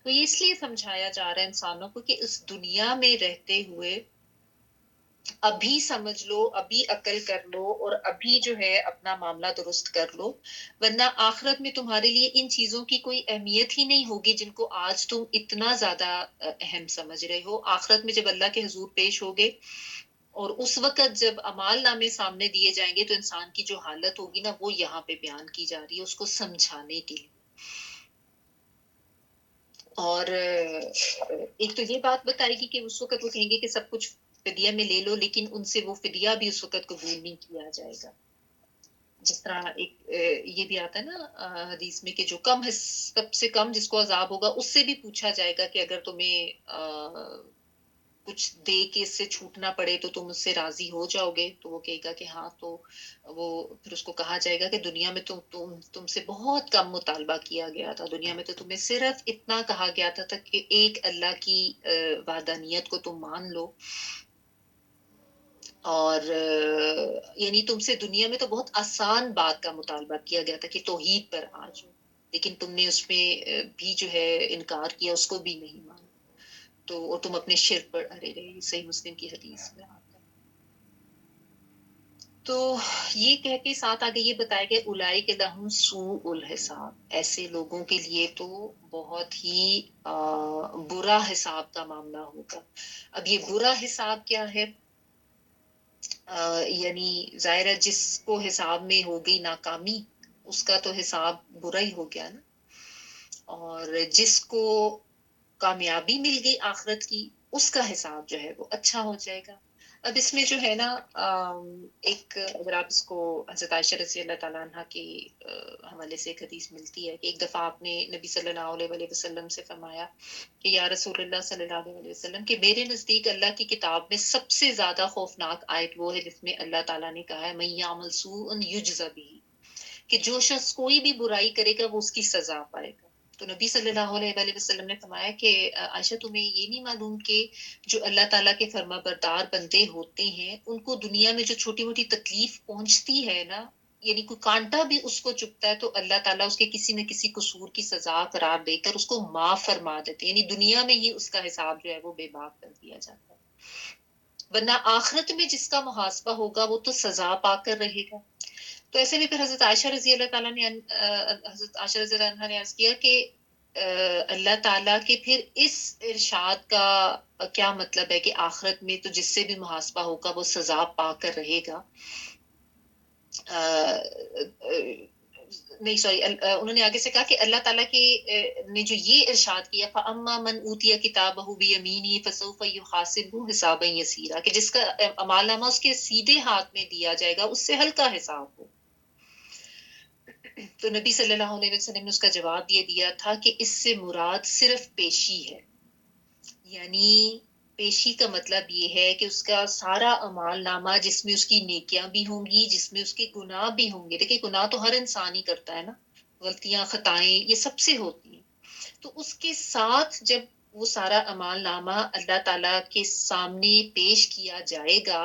تو یہ اس لیے سمجھایا جا رہا ہے انسانوں کو کہ اس دنیا میں رہتے ہوئے ابھی سمجھ لو، ابھی عقل کر لو اور ابھی جو ہے اپنا معاملہ درست کر لو، ورنہ آخرت میں تمہارے لیے ان چیزوں کی کوئی اہمیت ہی نہیں ہوگی جن کو آج تم اتنا زیادہ اہم سمجھ رہے ہو. آخرت میں جب اللہ کے حضور پیش ہوگے اور اس وقت جب اعمال نامے سامنے دیے جائیں گے تو انسان کی جو حالت ہوگی نا، وہ یہاں پہ بیان کی جا رہی ہے اس کو سمجھانے کے لیے. اور ایک تو یہ بات بتائے گی کہ اس وقت وہ کہیں گے کہ سب کچھ فدیہ میں لے لو، لیکن ان سے وہ فدیہ بھی اس وقت قبول نہیں کیا جائے گا. جس طرح ایک یہ بھی آتا ہے نا حدیث میں کہ جو سب سے کم جس کو عذاب ہوگا اس سے بھی پوچھا جائے گا کہ اگر تمہیں کچھ دے کے اس سے چھوٹنا پڑے تو تم اس سے راضی ہو جاؤ گے، تو وہ کہے گا کہ ہاں. تو وہ پھر اس کو کہا جائے گا کہ دنیا میں تم سے بہت کم مطالبہ کیا گیا تھا، دنیا میں تو تمہیں صرف اتنا کہا گیا تھا کہ ایک اللہ کی وحدانیت کو تم مان لو، اور یعنی تم سے دنیا میں تو بہت آسان بات کا مطالبہ کیا گیا تھا کہ توحید پر آ جاؤ، لیکن تم نے اس میں بھی جو ہے انکار کیا، اس کو بھی نہیں مانا، تو اور تم اپنے شرک پر اڑے رہے. صحیح مسلم کی حدیث میں آتا ہے. تو یہ کہہ کے ساتھ آگے یہ بتایا گیا اولئک لہم سوء الحساب، ایسے لوگوں کے لیے تو بہت ہی برا حساب کا معاملہ ہوگا. اب یہ برا حساب کیا ہے؟ یعنی ظاہر ہے جس کو حساب میں ہو گئی ناکامی اس کا تو حساب برا ہی ہو گیا نا، اور جس کو کامیابی مل گئی آخرت کی، اس کا حساب جو ہے وہ اچھا ہو جائے گا۔ اب اس میں جو ہے نا ایک، اگر آپ اس کو حضرت عائشہ رضی اللہ تعالیٰ عنہ کے حوالے سے ایک حدیث ملتی ہے کہ ایک دفعہ آپ نے نبی صلی اللہ علیہ وسلم سے فرمایا کہ یا رسول اللہ صلی اللہ علیہ وسلم کہ میرے نزدیک اللہ کی کتاب میں سب سے زیادہ خوفناک آیت وہ ہے جس میں اللہ تعالیٰ نے کہا ہے من یعمل سوءا یجزا بہ، کہ جو شخص کوئی بھی برائی کرے گا وہ اس کی سزا پائے گا۔ تو نبی صلی اللہ علیہ وسلم نے فرمایا کہ عائشہ تمہیں یہ نہیں معلوم کہ جو اللہ تعالیٰ کے فرما بردار بندے ہوتے ہیں ان کو دنیا میں جو چھوٹی موٹی تکلیف پہنچتی ہے نا، یعنی کوئی کانٹا بھی اس کو چبھتا ہے تو اللہ تعالیٰ اس کے کسی نہ کسی قصور کی سزا قرار دے کر اس کو معاف فرما دیتے، یعنی دنیا میں ہی اس کا حساب جو ہے وہ بے باک کر دیا جاتا ہے، ورنہ آخرت میں جس کا محاسبہ ہوگا وہ تو سزا پا کر رہے گا۔ تو ایسے میں پھر حضرت عائشہ رضی اللہ تعالیٰ نے حضرت عائشہ رضی اللہ عنہ نے عرض کیا کہ اللہ تعالیٰ کے پھر اس ارشاد کا کیا مطلب ہے کہ آخرت میں تو جس سے بھی محاسبہ ہوگا وہ سزا پا کر رہے گا۔ نہیں سوری، انہوں نے آگے سے کہا کہ اللہ تعالیٰ کی نے جو یہ ارشاد کیا فَأَمَّا مَنْ أُوتِيَ كِتَابَهُ بِيَمِينِهِ فَسَوْفَ يُحَاسَبُ حِسَابًا يَسِيرًا، کہ جس کا اعمال نامہ اس کے سیدھے ہاتھ میں دیا جائے گا اس سے ہلکا حساب ہو۔ تو نبی صلی اللہ علیہ وسلم نے اس کا جواب یہ دیا تھا کہ اس سے مراد صرف پیشی ہے، یعنی پیشی کا مطلب یہ ہے کہ اس کا سارا اعمال نامہ جس میں اس کی نیکیاں بھی ہوں گی، جس میں اس کے گناہ بھی ہوں گے، دیکھیں گناہ تو ہر انسان ہی کرتا ہے نا، غلطیاں خطائیں یہ سب سے ہوتی ہیں، تو اس کے ساتھ جب وہ سارا اعمال نامہ اللہ تعالیٰ کے سامنے پیش کیا جائے گا،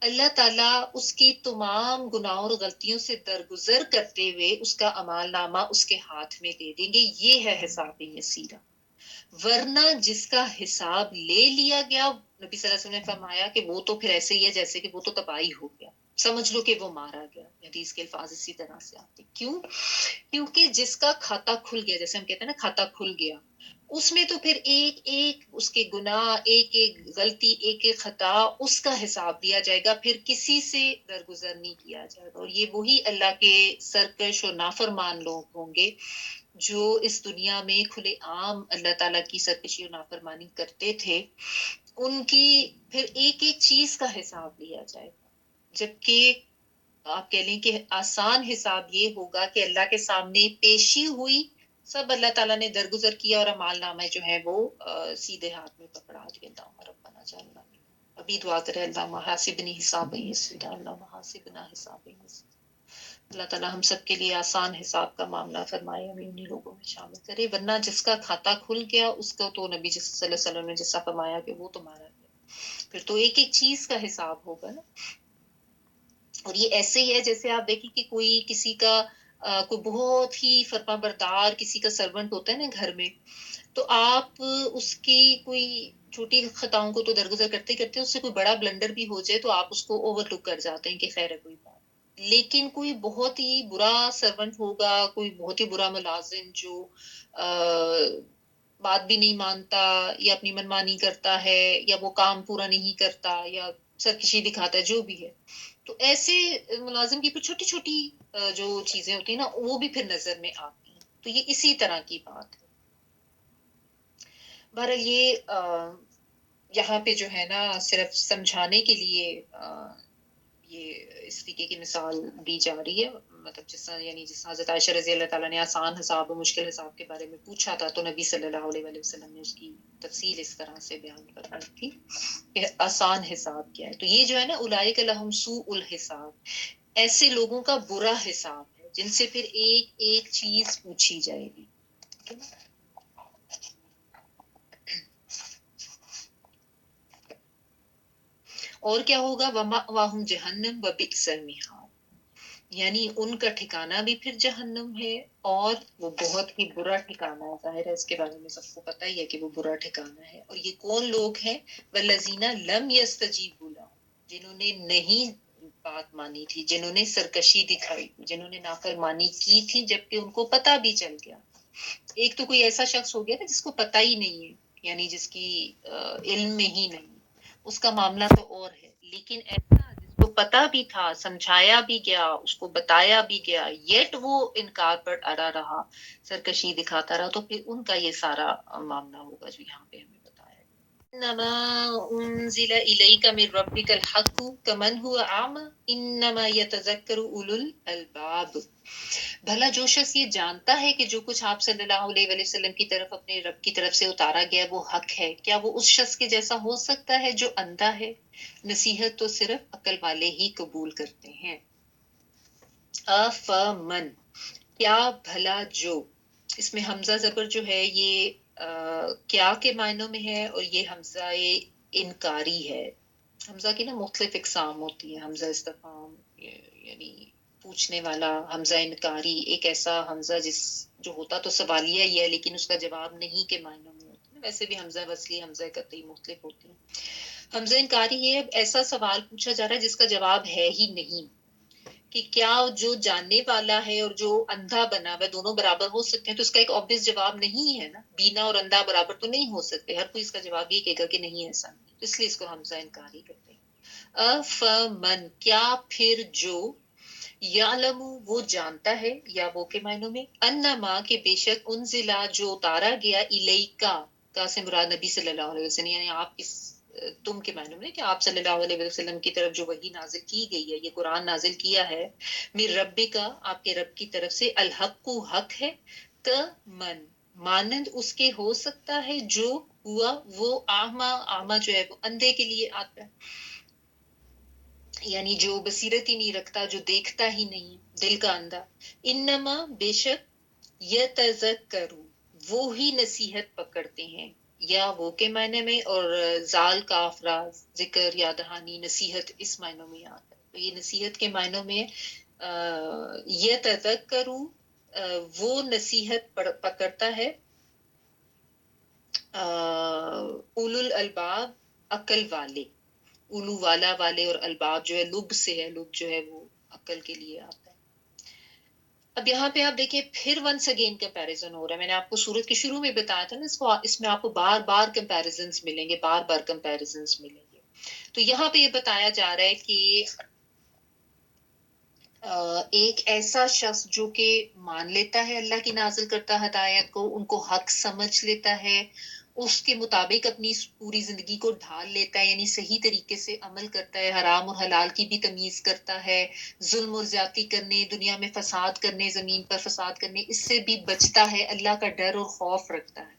اللہ تعالیٰ اس کی تمام گناہوں اور غلطیوں سے درگزر کرتے ہوئے اس کا اعمال نامہ اس کے ہاتھ میں دے دیں گے، یہ ہے حساب یسیرہ۔ ورنہ جس کا حساب لے لیا گیا، نبی صلی اللہ علیہ وسلم نے فرمایا کہ وہ تو پھر ایسے ہی ہے جیسے کہ وہ تو تباہی ہو گیا، سمجھ لو کہ وہ مارا گیا۔ حدیث کے الفاظ اسی طرح سے آتے، کیونکہ جس کا کھاتا کھل گیا، جیسے ہم کہتے ہیں نا کھاتا کھل گیا، اس میں تو پھر ایک ایک اس کے گناہ، ایک ایک غلطی، ایک ایک خطا، اس کا حساب دیا جائے گا، پھر کسی سے درگزر نہیں کیا جائے گا۔ اور یہ وہی اللہ کے سرکش اور نافرمان لوگ ہوں گے جو اس دنیا میں کھلے عام اللہ تعالیٰ کی سرکشی اور نافرمانی کرتے تھے، ان کی پھر ایک ایک چیز کا حساب لیا جائے گا، جبکہ آپ کہہ لیں کہ آسان حساب یہ ہوگا کہ اللہ کے سامنے پیشی ہوئی، سب اللہ تعالیٰ نے درگزر کیا اور اعمال نامہ جو ہے وہ سیدھے ہاتھ میں پکڑا دیا۔ اللہم ربنا جعلنا ابھی دعا کرے اللہم حاسبنی حسابا یسیرا، اللہم حاسبنا حسابا یسیرا۔ اللہ تعالیٰ ہم سب کے لیے آسان حساب کا معاملہ فرمائے، ہمیں انہی لوگوں میں شامل کرے، ورنہ جس کا کھاتا کھل گیا اس کا تو نبی صلی اللہ علیہ وسلم نے جیسا فرمایا کہ وہ تو مارا گیا، پھر تو ایک ایک چیز کا حساب ہوگا نا۔ اور یہ ایسے ہی ہے جیسے آپ دیکھیں کہ کوئی کسی کا کوئی بہت ہی فرما بردار کسی کا سرونٹ ہوتا ہے نا گھر میں، تو آپ اس کی کوئی چھوٹی خطاؤں کو تو درگزر کرتے کرتے اس سے کوئی بڑا بلنڈر بھی ہو جائے تو آپ اس کو اوور لک کر جاتے ہیں کہ خیر ہے کوئی بات، لیکن کوئی بہت ہی برا سرونٹ ہوگا، کوئی بہت ہی برا ملازم جو بات بھی نہیں مانتا یا اپنی منمانی کرتا ہے یا وہ کام پورا نہیں کرتا یا سرکشی دکھاتا ہے، جو بھی ہے، تو ایسے ملازم کی چھوٹی چھوٹی جو چیزیں ہوتی ہیں نا وہ بھی پھر نظر میں آتی ہیں، تو یہ اسی طرح کی بات ہے۔ بہرحال یہ یہاں پہ جو ہے نا صرف سمجھانے کے لیے یہ اس طریقے کی مثال دی جا رہی ہے، مطلب جس طرح یعنی جس طرح حضرت عائشہ رضی اللہ تعالیٰ نے آسان حساب اور مشکل حساب کے بارے میں پوچھا تھا تو نبی صلی اللہ علیہ وسلم نے اس کی تفصیل اس طرح سے بیان فرمائی تھی کہ آسان حساب کیا ہے۔ تو یہ جو ہے نا اولئک لہم سوء الحساب، ایسے لوگوں کا برا حساب ہے جن سے پھر ایک ایک چیز پوچھی جائے گی۔ اور کیا ہوگا وَمَأْوَاهُمْ جَهَنَّمُ وَبِئْسَ الْمِہَادُ، یعنی ان کا ٹھکانہ بھی پھر جہنم ہے اور وہ بہت ہی برا ٹھکانہ ہے۔ ظاہر ہے اس کے بارے میں سب کو پتہ ہی ہے کہ وہ برا ٹھکانہ ہے۔ اور یہ کون لوگ ہیں؟ وَالَّذِينَ لَمْ يَسْتَجِيبُوا لَهُ، جنہوں نے نہیں بات مانی تھی، جنہوں نے سرکشی دکھائی تھی، جنہوں نے نافرمانی کی تھی جبکہ ان کو پتہ بھی چل گیا۔ ایک تو کوئی ایسا شخص ہو گیا نا جس کو پتہ ہی نہیں ہے، یعنی جس کی علم میں ہی نہیں، اس کا معاملہ تو اور ہے، لیکن ایسا جس کو پتا بھی تھا, سمجھایا بھی گیا, اس کو بتایا بھی گیا, یٹ وہ انکار پر اڑا رہا, سرکشی دکھاتا رہا, تو پھر ان کا یہ سارا معاملہ ہوگا جو یہاں پہ ہمیں بتایا ہے. انما انزل الیک من ربک الحق کمن هو اعمى انما یتذکر اولو الالباب. بھلا جو شخص یہ جانتا ہے کہ جو کچھ آپ صلی اللہ علیہ وآلہ وسلم کی طرف اپنے رب کی طرف سے اتارا گیا وہ حق ہے, کیا وہ اس شخص کے جیسا ہو سکتا ہے جو اندھا ہے؟ نصیحت تو صرف عقل والے ہی قبول کرتے ہیں. افمن, کیا بھلا جو, اس میں حمزہ زبر جو ہے یہ کیا کے معنوں میں ہے, اور یہ حمزہ انکاری ہے. حمزہ کی نا مختلف اقسام ہوتی ہیں, حمزہ استفہام یعنی پوچھنے والا, حمزہ انکاری ایک ایسا حمزہ جو ہوتا تو سوالیہ ہی ہے لیکن اس کا جواب نہیں کے معنوں میں ہوتا ہے. ویسے بھی حمزہ وصلی, حمزہ قطعی مختلف ہوتے ہیں. حمزہ انکاری یہ ایسا سوال پوچھا جا رہا ہے جس کا جواب ہے ہی نہیں, کہ کیا جو جاننے والا ہے اور جو اندھا بنا ہوا دونوں برابر ہو سکتے ہیں؟ تو اس کا ایک obvious جواب نہیں ہے نا, بینا اور اندھا برابر تو نہیں ہو سکتے. ہر کوئی اس کا جواب یہ کہے گا کہ نہیں ایسا نہیں, تو اس لیے اس کو حمزہ انکاری کہتے ہیں. افمن, کیا پھر جو, یعلم وہ جانتا ہے, یا وہ کے معنوں میں, انما کہ بے شک, انزلا جو اتارا گیا, الیکا کا سے مراد نبی صلی اللہ علیہ وسلم, یعنی آپ اس تم کے معنوں میں کہ آپ صلی اللہ علیہ وسلم کی طرف جو وحی نازل کی گئی ہے, یہ قرآن نازل کیا ہے, من ربی کا آپ کے رب کی طرف سے, الحق کو حق ہے, من مانند اس کے ہو سکتا ہے, جو ہوا وہ آہما, آہما جو ہے وہ اندھے کے لیے آتا ہے, یعنی جو بصیرت ہی نہیں رکھتا, جو دیکھتا ہی نہیں, دل کا اندھا. انما بے شک, یتذکروا وہ ہی نصیحت پکڑتے ہیں, یا وہ کے معنی میں, اور زال کافرا ذکر یا دہانی, نصیحت اس معنوں میں آتا ہے. تو یہ نصیحت کے معنوں میں یتذکروا وہ نصیحت پکڑتا ہے, اولو الالباب عقل والے, اولو والا والے, اور الباب جو ہے لب سے ہے, لب جو ہے وہ عقل کے لیے آتا ہے. اب یہاں پہ آپ دیکھیں پھر ونس اگین کمپیریزن ہو رہا ہے. میں نے آپ کو سورت کے شروع میں بتایا تھا نا, اس میں آپ کو بار بار کمپیریزنز ملیں گے, بار بار کمپیریزنز ملیں گے. تو یہاں پہ یہ بتایا جا رہا ہے کہ ایک ایسا شخص جو کہ مان لیتا ہے اللہ کی نازل کرتا ہدایت کو, ان کو حق سمجھ لیتا ہے, اس کے مطابق اپنی پوری زندگی کو ڈھال لیتا ہے, یعنی صحیح طریقے سے عمل کرتا ہے, حرام اور حلال کی بھی تمیز کرتا ہے, ظلم اور زیادتی کرنے, دنیا میں فساد کرنے, زمین پر فساد کرنے, اس سے بھی بچتا ہے, اللہ کا ڈر اور خوف رکھتا ہے.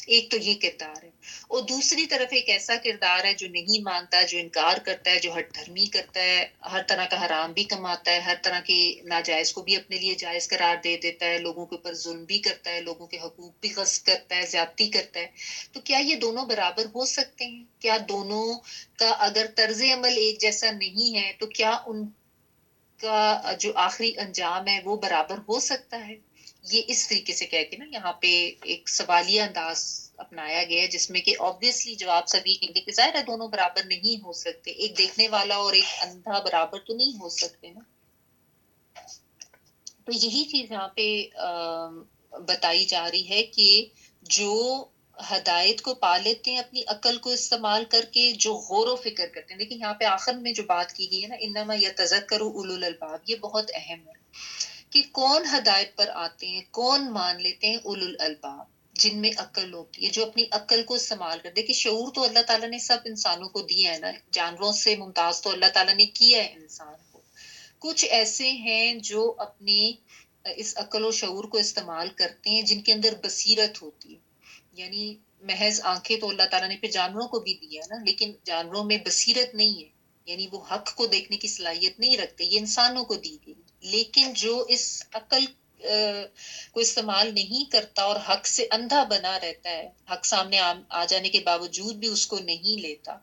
ایک تو یہ کردار ہے. اور دوسری طرف ایک ایسا کردار ہے جو نہیں مانتا, جو انکار کرتا ہے, جو ہٹ دھرمی کرتا ہے, ہر طرح کا حرام بھی کماتا ہے, ہر طرح کے ناجائز کو بھی اپنے لیے جائز قرار دے دیتا ہے, لوگوں کے اوپر ظلم بھی کرتا ہے, لوگوں کے حقوق بھی غصب کرتا ہے, زیادتی کرتا ہے. تو کیا یہ دونوں برابر ہو سکتے ہیں؟ کیا دونوں کا اگر طرز عمل ایک جیسا نہیں ہے تو کیا ان کا جو آخری انجام ہے وہ برابر ہو سکتا ہے؟ یہ اس طریقے سے کہہ کے نا یہاں پہ ایک سوالیہ انداز اپنایا گیا ہے, جس میں کہ obviously جواب سبھی کہیں گے کہ ظاہر ہے دونوں برابر نہیں ہو سکتے, ایک دیکھنے والا اور ایک اندھا برابر تو نہیں ہو سکتے نا. تو یہی چیز یہاں پہ بتائی جا رہی ہے کہ جو ہدایت کو پا لیتے ہیں اپنی عقل کو استعمال کر کے, جو غور و فکر کرتے ہیں. لیکن یہاں پہ آخر میں جو بات کی گئی ہے نا, انما یتذکر اولو الالباب, یہ بہت اہم ہے کہ کون ہدایت پر آتے ہیں, کون مان لیتے ہیں, اولو الالباب, جن میں عقل ہوتی ہے, جو اپنی عقل کو استعمال کرتے. کہ شعور تو اللہ تعالیٰ نے سب انسانوں کو دیا ہے نا, جانوروں سے ممتاز تو اللہ تعالیٰ نے کیا ہے انسان کو. کچھ ایسے ہیں جو اپنی اس عقل و شعور کو استعمال کرتے ہیں, جن کے اندر بصیرت ہوتی ہے, یعنی محض آنکھیں تو اللہ تعالیٰ نے پھر جانوروں کو بھی دیا نا, لیکن جانوروں میں بصیرت نہیں ہے, یعنی وہ حق کو دیکھنے کی صلاحیت نہیں رکھتے, یہ انسانوں کو دی گئی. لیکن جو اس عقل کو استعمال نہیں کرتا اور حق سے اندھا بنا رہتا ہے, حق سامنے آ جانے کے باوجود بھی اس کو نہیں لیتا,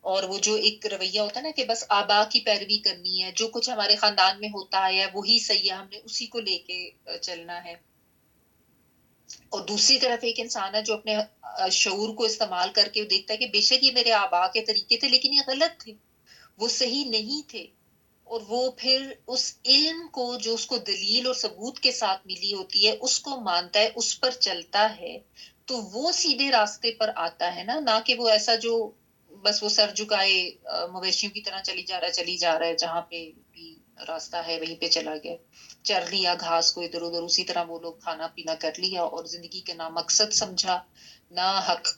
اور وہ جو ایک رویہ ہوتا ہے نا کہ بس آبا کی پیروی کرنی ہے, جو کچھ ہمارے خاندان میں ہوتا ہے وہی صحیح ہے, ہم نے اسی کو لے کے چلنا ہے. اور دوسری طرف ایک انسان ہے جو اپنے شعور کو استعمال کر کے دیکھتا ہے کہ بے شک یہ میرے آبا کے طریقے تھے لیکن یہ غلط تھے, وہ صحیح نہیں تھے, اور وہ پھر اس علم کو جو اس کو دلیل اور ثبوت کے ساتھ ملی ہوتی ہے اس کو مانتا ہے, اس پر چلتا ہے, تو وہ سیدھے راستے پر آتا ہے نا, نہ کہ وہ ایسا جو بس وہ سر جھکائے مویشیوں کی طرح چلی جا رہا ہے، جہاں پہ بھی راستہ ہے وہیں پہ چلا گیا، چر لیا گھاس کو ادھر ادھر، اسی طرح وہ لوگ کھانا پینا کر لیا اور زندگی کے نہ مقصد سمجھا، نہ حق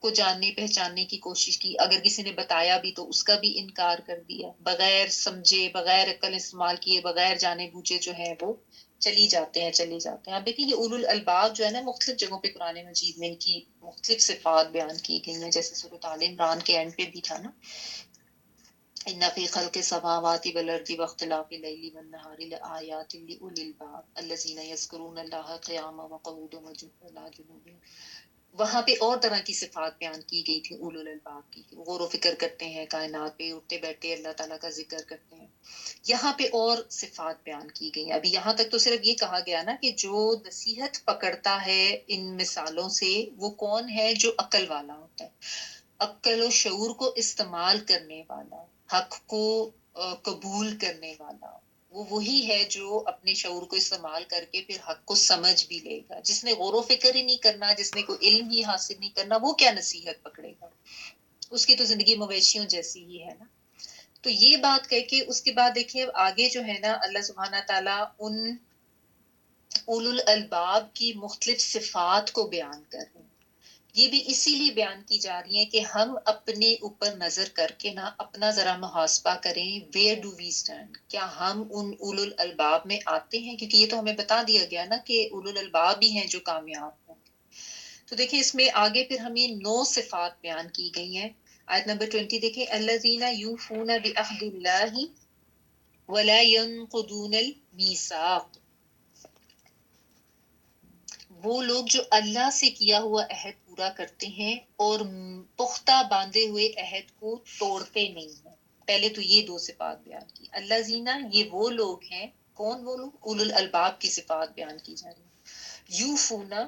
کو جاننے پہچاننے کی کوشش کی، اگر کسی نے بتایا بھی تو اس کا بھی انکار کر دیا، بغیر سمجھے، بغیر عقل استعمال کیے، بغیر جانے بوجھے جو ہے وہ چلی جاتے ہیں۔ آپ دیکھیں یہ اولو الالباب جو ہے نا، مختلف جگہوں پہ قرآن مجید میں ان کی مختلف صفات بیان کی گئی ہیں، جیسے سورۃ آل عمران کے اینڈ پہ بھی تھا نا، ان فی خلق السماوات والارض واختلاف اللیل والنہار لآیات لأولی الالباب الذین یذکرون اللہ قیاما وقعودا وعلی جنوبہم۔ وہاں پہ اور طرح کی صفات بیان کی گئی تھی اولو الالباب کی، غور و فکر کرتے ہیں کائنات پہ، اٹھتے بیٹھتے اللہ تعالیٰ کا ذکر کرتے ہیں۔ یہاں پہ اور صفات بیان کی گئی ہیں۔ ابھی یہاں تک تو صرف یہ کہا گیا نا کہ جو نصیحت پکڑتا ہے ان مثالوں سے وہ کون ہے؟ جو عقل والا ہوتا ہے، عقل و شعور کو استعمال کرنے والا، حق کو قبول کرنے والا، وہ وہی ہے جو اپنے شعور کو استعمال کر کے پھر حق کو سمجھ بھی لے گا۔ جس نے غور و فکر ہی نہیں کرنا، جس نے کوئی علم ہی حاصل نہیں کرنا، وہ کیا نصیحت پکڑے گا؟ اس کی تو زندگی مویشیوں جیسی ہی ہے نا۔ تو یہ بات کہہ کے اس کے بعد دیکھیے آگے جو ہے نا، اللہ سبحانہ تعالیٰ ان اولو الالباب کی مختلف صفات کو بیان کر رہے ہیں۔ یہ بھی اسی لیے بیان کی جا رہی ہیں کہ ہم اپنے اوپر نظر کر کے نا اپنا ذرا محاسبہ کریں، ویئر ڈو وی اسٹینڈ، کیا ہم ان اولو الالباب میں آتے ہیں؟ کیونکہ یہ تو ہمیں بتا دیا گیا نا کہ اولو الالباب ہی ہیں جو کامیاب ہیں۔ تو دیکھیں اس میں آگے پھر ہمیں 9 صفات بیان کی گئی ہیں۔ آیت نمبر 20 دیکھیں، الذین یوفون بعہد اللہ ولا ينقضون المیثاق، وہ لوگ جو اللہ سے کیا ہوا عہد پورا کرتے ہیں اور پختہ باندھے ہوئے عہد کو توڑتے نہیں ہیں۔ پہلے تو یہ 2 صفات بیان کی، اللہ زینا یہ وہ لوگ ہیں، کون وہ لوگ؟ اولو الالباب کی صفات بیان کی جا رہی ہیں۔ یوفونا،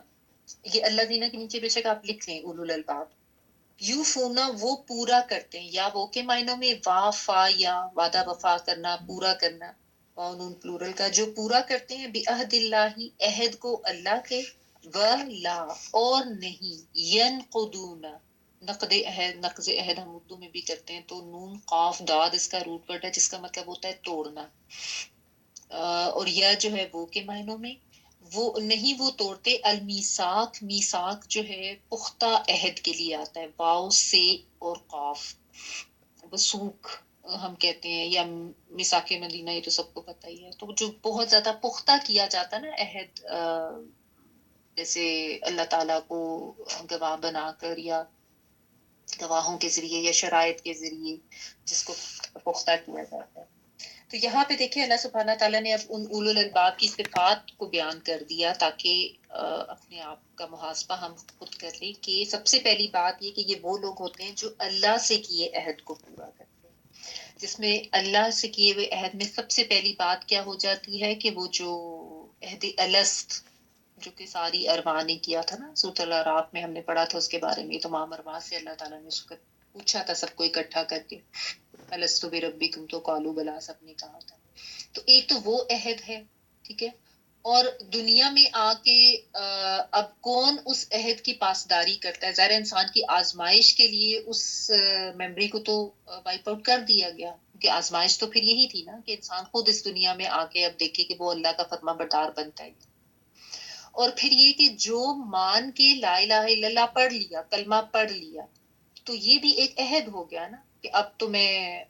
یہ اللہ زینا کے نیچے بے شک آپ لکھ لیں اولو الالباب، یوفونا وہ پورا کرتے ہیں، یا وہ کے معنوں میں وافا، یا وعدہ وفا کرنا، پورا کرنا، قانون پلورل کا، جو پورا کرتے ہیں بعہد اللہ عہد کو اللہ کے، ولا اور نہیں، ینقضون نقض عہد، نقض عہد ہم اردو میں بھی کرتے ہیں تو نون قاف داد اس کا روٹ ورڈ ہے جس کا مطلب ہوتا ہے توڑنا، اور یا جو ہے وہ کے معنوں میں وہ نہیں، وہ توڑتے المیثاق، میثاق جو ہے پختہ عہد کے لیے آتا ہے، واو سے اور قاف، وثوق ہم کہتے ہیں، یا میثاق مدینہ، یہ تو سب کو پتہ ہی ہے۔ تو جو بہت زیادہ پختہ کیا جاتا نا عہد، جیسے اللہ تعالیٰ کو گواہ بنا کر یا گواہوں کے ذریعے یا شرائط کے ذریعے جس کو پختہ کیا جاتا ہے۔ تو یہاں پہ دیکھیں اللہ سبحانہ تعالیٰ نے اب ان اولو الالباب کی صفات کو بیان کر دیا تاکہ اپنے آپ کا محاسبہ ہم خود کر لیں کہ سب سے پہلی بات یہ کہ یہ وہ لوگ ہوتے ہیں جو اللہ سے کیے عہد کو پورا کرتے ہیں، جس میں اللہ سے کیے ہوئے عہد میں سب سے پہلی بات کیا ہو جاتی ہے کہ وہ جو عہد الست، جو کہ ساری ارواح نے کیا تھا نا، سورۃ الاعراف میں ہم نے پڑھا تھا، اس کے بارے میں تمام ارواح سے اللہ تعالیٰ نے اس کو پوچھا تھا، سب کو اکٹھا کر کے، الستو بربکم، تو قالوا بلا، سب نے کہا تھا۔ تو ایک تو وہ عہد ہے، ٹھیک ہے، اور دنیا میں آ کے اب کون اس عہد کی پاسداری کرتا ہے؟ ظاہر انسان کی آزمائش کے لیے اس میموری کو تو وائپ آؤٹ کر دیا گیا، کیونکہ آزمائش تو پھر یہی تھی نا کہ انسان خود اس دنیا میں آ کے اب دیکھے کہ وہ اللہ کا فرما بردار بنتا ہے، اور پھر یہ کہ جو مان کے لا الہ الا اللہ پڑھ لیا، کلمہ پڑھ لیا، تو یہ بھی ایک عہد ہو گیا نا کہ اب تو میں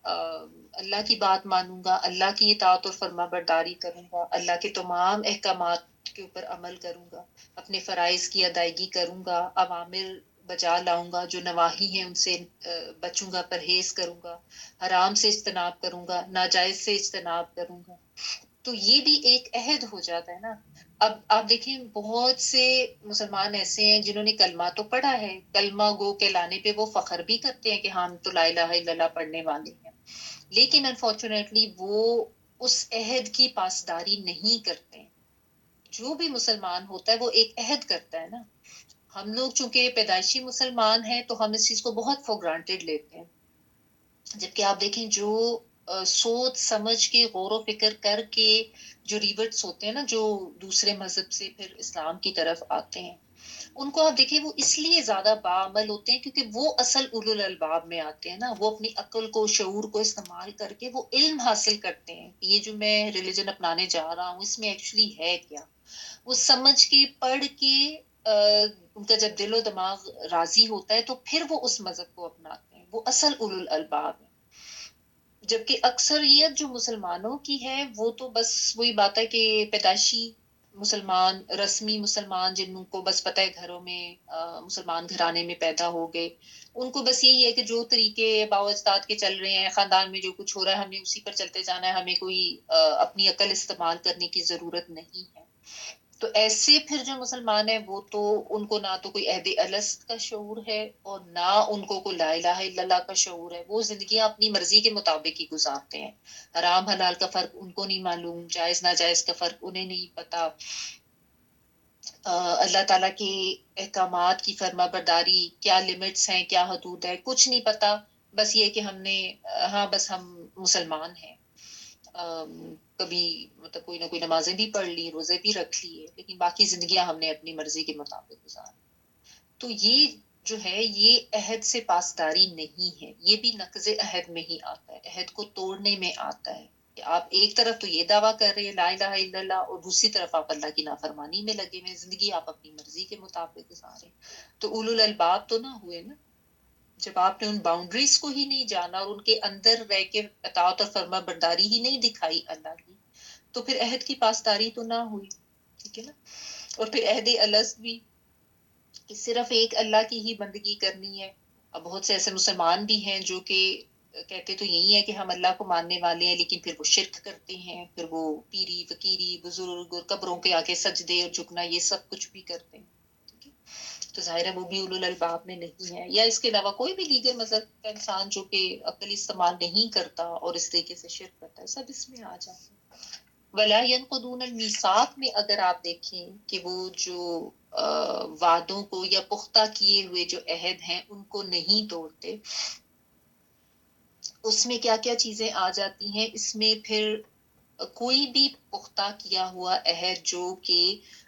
اللہ کی بات مانوں گا، اللہ کی اطاعت اور فرما برداری کروں گا، اللہ کے تمام احکامات کے اوپر عمل کروں گا، اپنے فرائض کی ادائیگی کروں گا، اوامر بجا لاؤں گا، جو نواہی ہیں ان سے بچوں گا، پرہیز کروں گا، حرام سے اجتناب کروں گا، ناجائز سے اجتناب کروں گا۔ تو یہ بھی ایک عہد ہو جاتا ہے نا۔ اب آپ دیکھیں بہت سے مسلمان ایسے ہیں جنہوں نے کلمہ تو پڑھا ہے، کلمہ گو کہلانے پہ وہ فخر بھی کرتے ہیں کہ ہم تو لا الہ الا اللہ پڑھنے والے ہیں، لیکن انفارچونیٹلی وہ اس عہد کی پاسداری نہیں کرتے ہیں۔ جو بھی مسلمان ہوتا ہے وہ ایک عہد کرتا ہے نا۔ ہم لوگ چونکہ پیدائشی مسلمان ہیں تو ہم اس چیز کو بہت فور گرانٹیڈ لیتے ہیں، جبکہ آپ دیکھیں جو سوچ سمجھ کے غور و فکر کر کے جو ریورٹس ہوتے ہیں نا، جو دوسرے مذہب سے پھر اسلام کی طرف آتے ہیں، ان کو آپ دیکھیں وہ اس لیے زیادہ باعمل ہوتے ہیں کیونکہ وہ اصل اولو الالباب میں آتے ہیں نا. وہ اپنی عقل کو شعور کو استعمال کر کے وہ علم حاصل کرتے ہیں کہ یہ جو میں ریلیجن اپنانے جا رہا ہوں اس میں ایکچولی ہے کیا. وہ سمجھ کے پڑھ کے ان کا جب دل و دماغ راضی ہوتا ہے تو پھر وہ اس مذہب کو اپناتے ہیں. وہ اصل اولو الالباب ہیں. جبکہ اکثریت جو مسلمانوں کی ہے وہ تو بس وہی بات ہے کہ پیدائشی مسلمان رسمی مسلمان جن کو بس پتہ ہے گھروں میں مسلمان گھرانے میں پیدا ہو گئے ان کو بس یہی ہے کہ جو طریقے باو اجداد کے چل رہے ہیں خاندان میں جو کچھ ہو رہا ہے ہمیں اسی پر چلتے جانا ہے. ہمیں کوئی اپنی عقل استعمال کرنے کی ضرورت نہیں ہے. تو ایسے پھر جو مسلمان ہیں وہ تو ان کو نہ تو کوئی عہد الست کا شعور ہے اور نہ ان کو کوئی لا الہ الا اللہ کا شعور ہے. وہ زندگیاں اپنی مرضی کے مطابق ہی گزارتے ہیں. حرام حلال کا فرق ان کو نہیں معلوم, جائز ناجائز کا فرق انہیں نہیں پتا. اللہ تعالیٰ کے احکامات کی فرما برداری کیا لمٹس ہیں کیا حدود ہے کچھ نہیں پتا. بس یہ کہ ہم نے ہاں بس ہم مسلمان ہیں. کبھی مطلب کوئی نہ کوئی نمازیں بھی پڑھ لی روزے بھی رکھ لیے لیکن باقی زندگیاں ہم نے اپنی مرضی کے مطابق گزاری. تو یہ جو ہے یہ عہد سے پاسداری نہیں ہے. یہ بھی نقض عہد میں ہی آتا ہے. عہد کو توڑنے میں آتا ہے کہ آپ ایک طرف تو یہ دعویٰ کر رہے ہیں لا الہ الا اللہ اور دوسری طرف آپ اللہ کی نافرمانی میں لگے ہوئے. زندگی آپ اپنی مرضی کے مطابق گزارے. تو اولو الالباب تو نہ ہوئے نا جب آپ نے ان باؤنڈریز کو ہی نہیں جانا اور ان کے اندر رہ کے اطاعت اور فرما برداری ہی نہیں دکھائی اللہ کی. تو پھر عہد کی پاسداری تو نہ ہوئی. ٹھیک ہے نا. اور پھر عہد الست بھی کہ صرف ایک اللہ کی ہی بندگی کرنی ہے. اب بہت سے ایسے مسلمان بھی ہیں جو کہ کہتے تو یہی ہے کہ ہم اللہ کو ماننے والے ہیں لیکن پھر وہ شرک کرتے ہیں. پھر وہ پیری فقیری بزرگ اور قبروں کے آگے سجدے اور جھکنا یہ سب کچھ بھی کرتے ہیں. ٹھیک ہے. تو ظاہر ہے وہ بھی اولو الالباب میں نہیں ہے. یا اس کے علاوہ کوئی بھی دیگر مذہب کا انسان جو کہ عقل استعمال نہیں کرتا اور اس طریقے سے شرک کرتا ہے سب اس میں آ جاتے ہیں. ولا ينقضون الميثاق میں اگر آپ دیکھیں کہ وہ جو وعدوں کو یا پختہ کیے ہوئے جو عہد ہیں ان کو نہیں توڑتے. اس میں کیا کیا چیزیں آ جاتی ہیں. اس میں پھر کوئی بھی پختہ کیا ہوا عہد جو کہ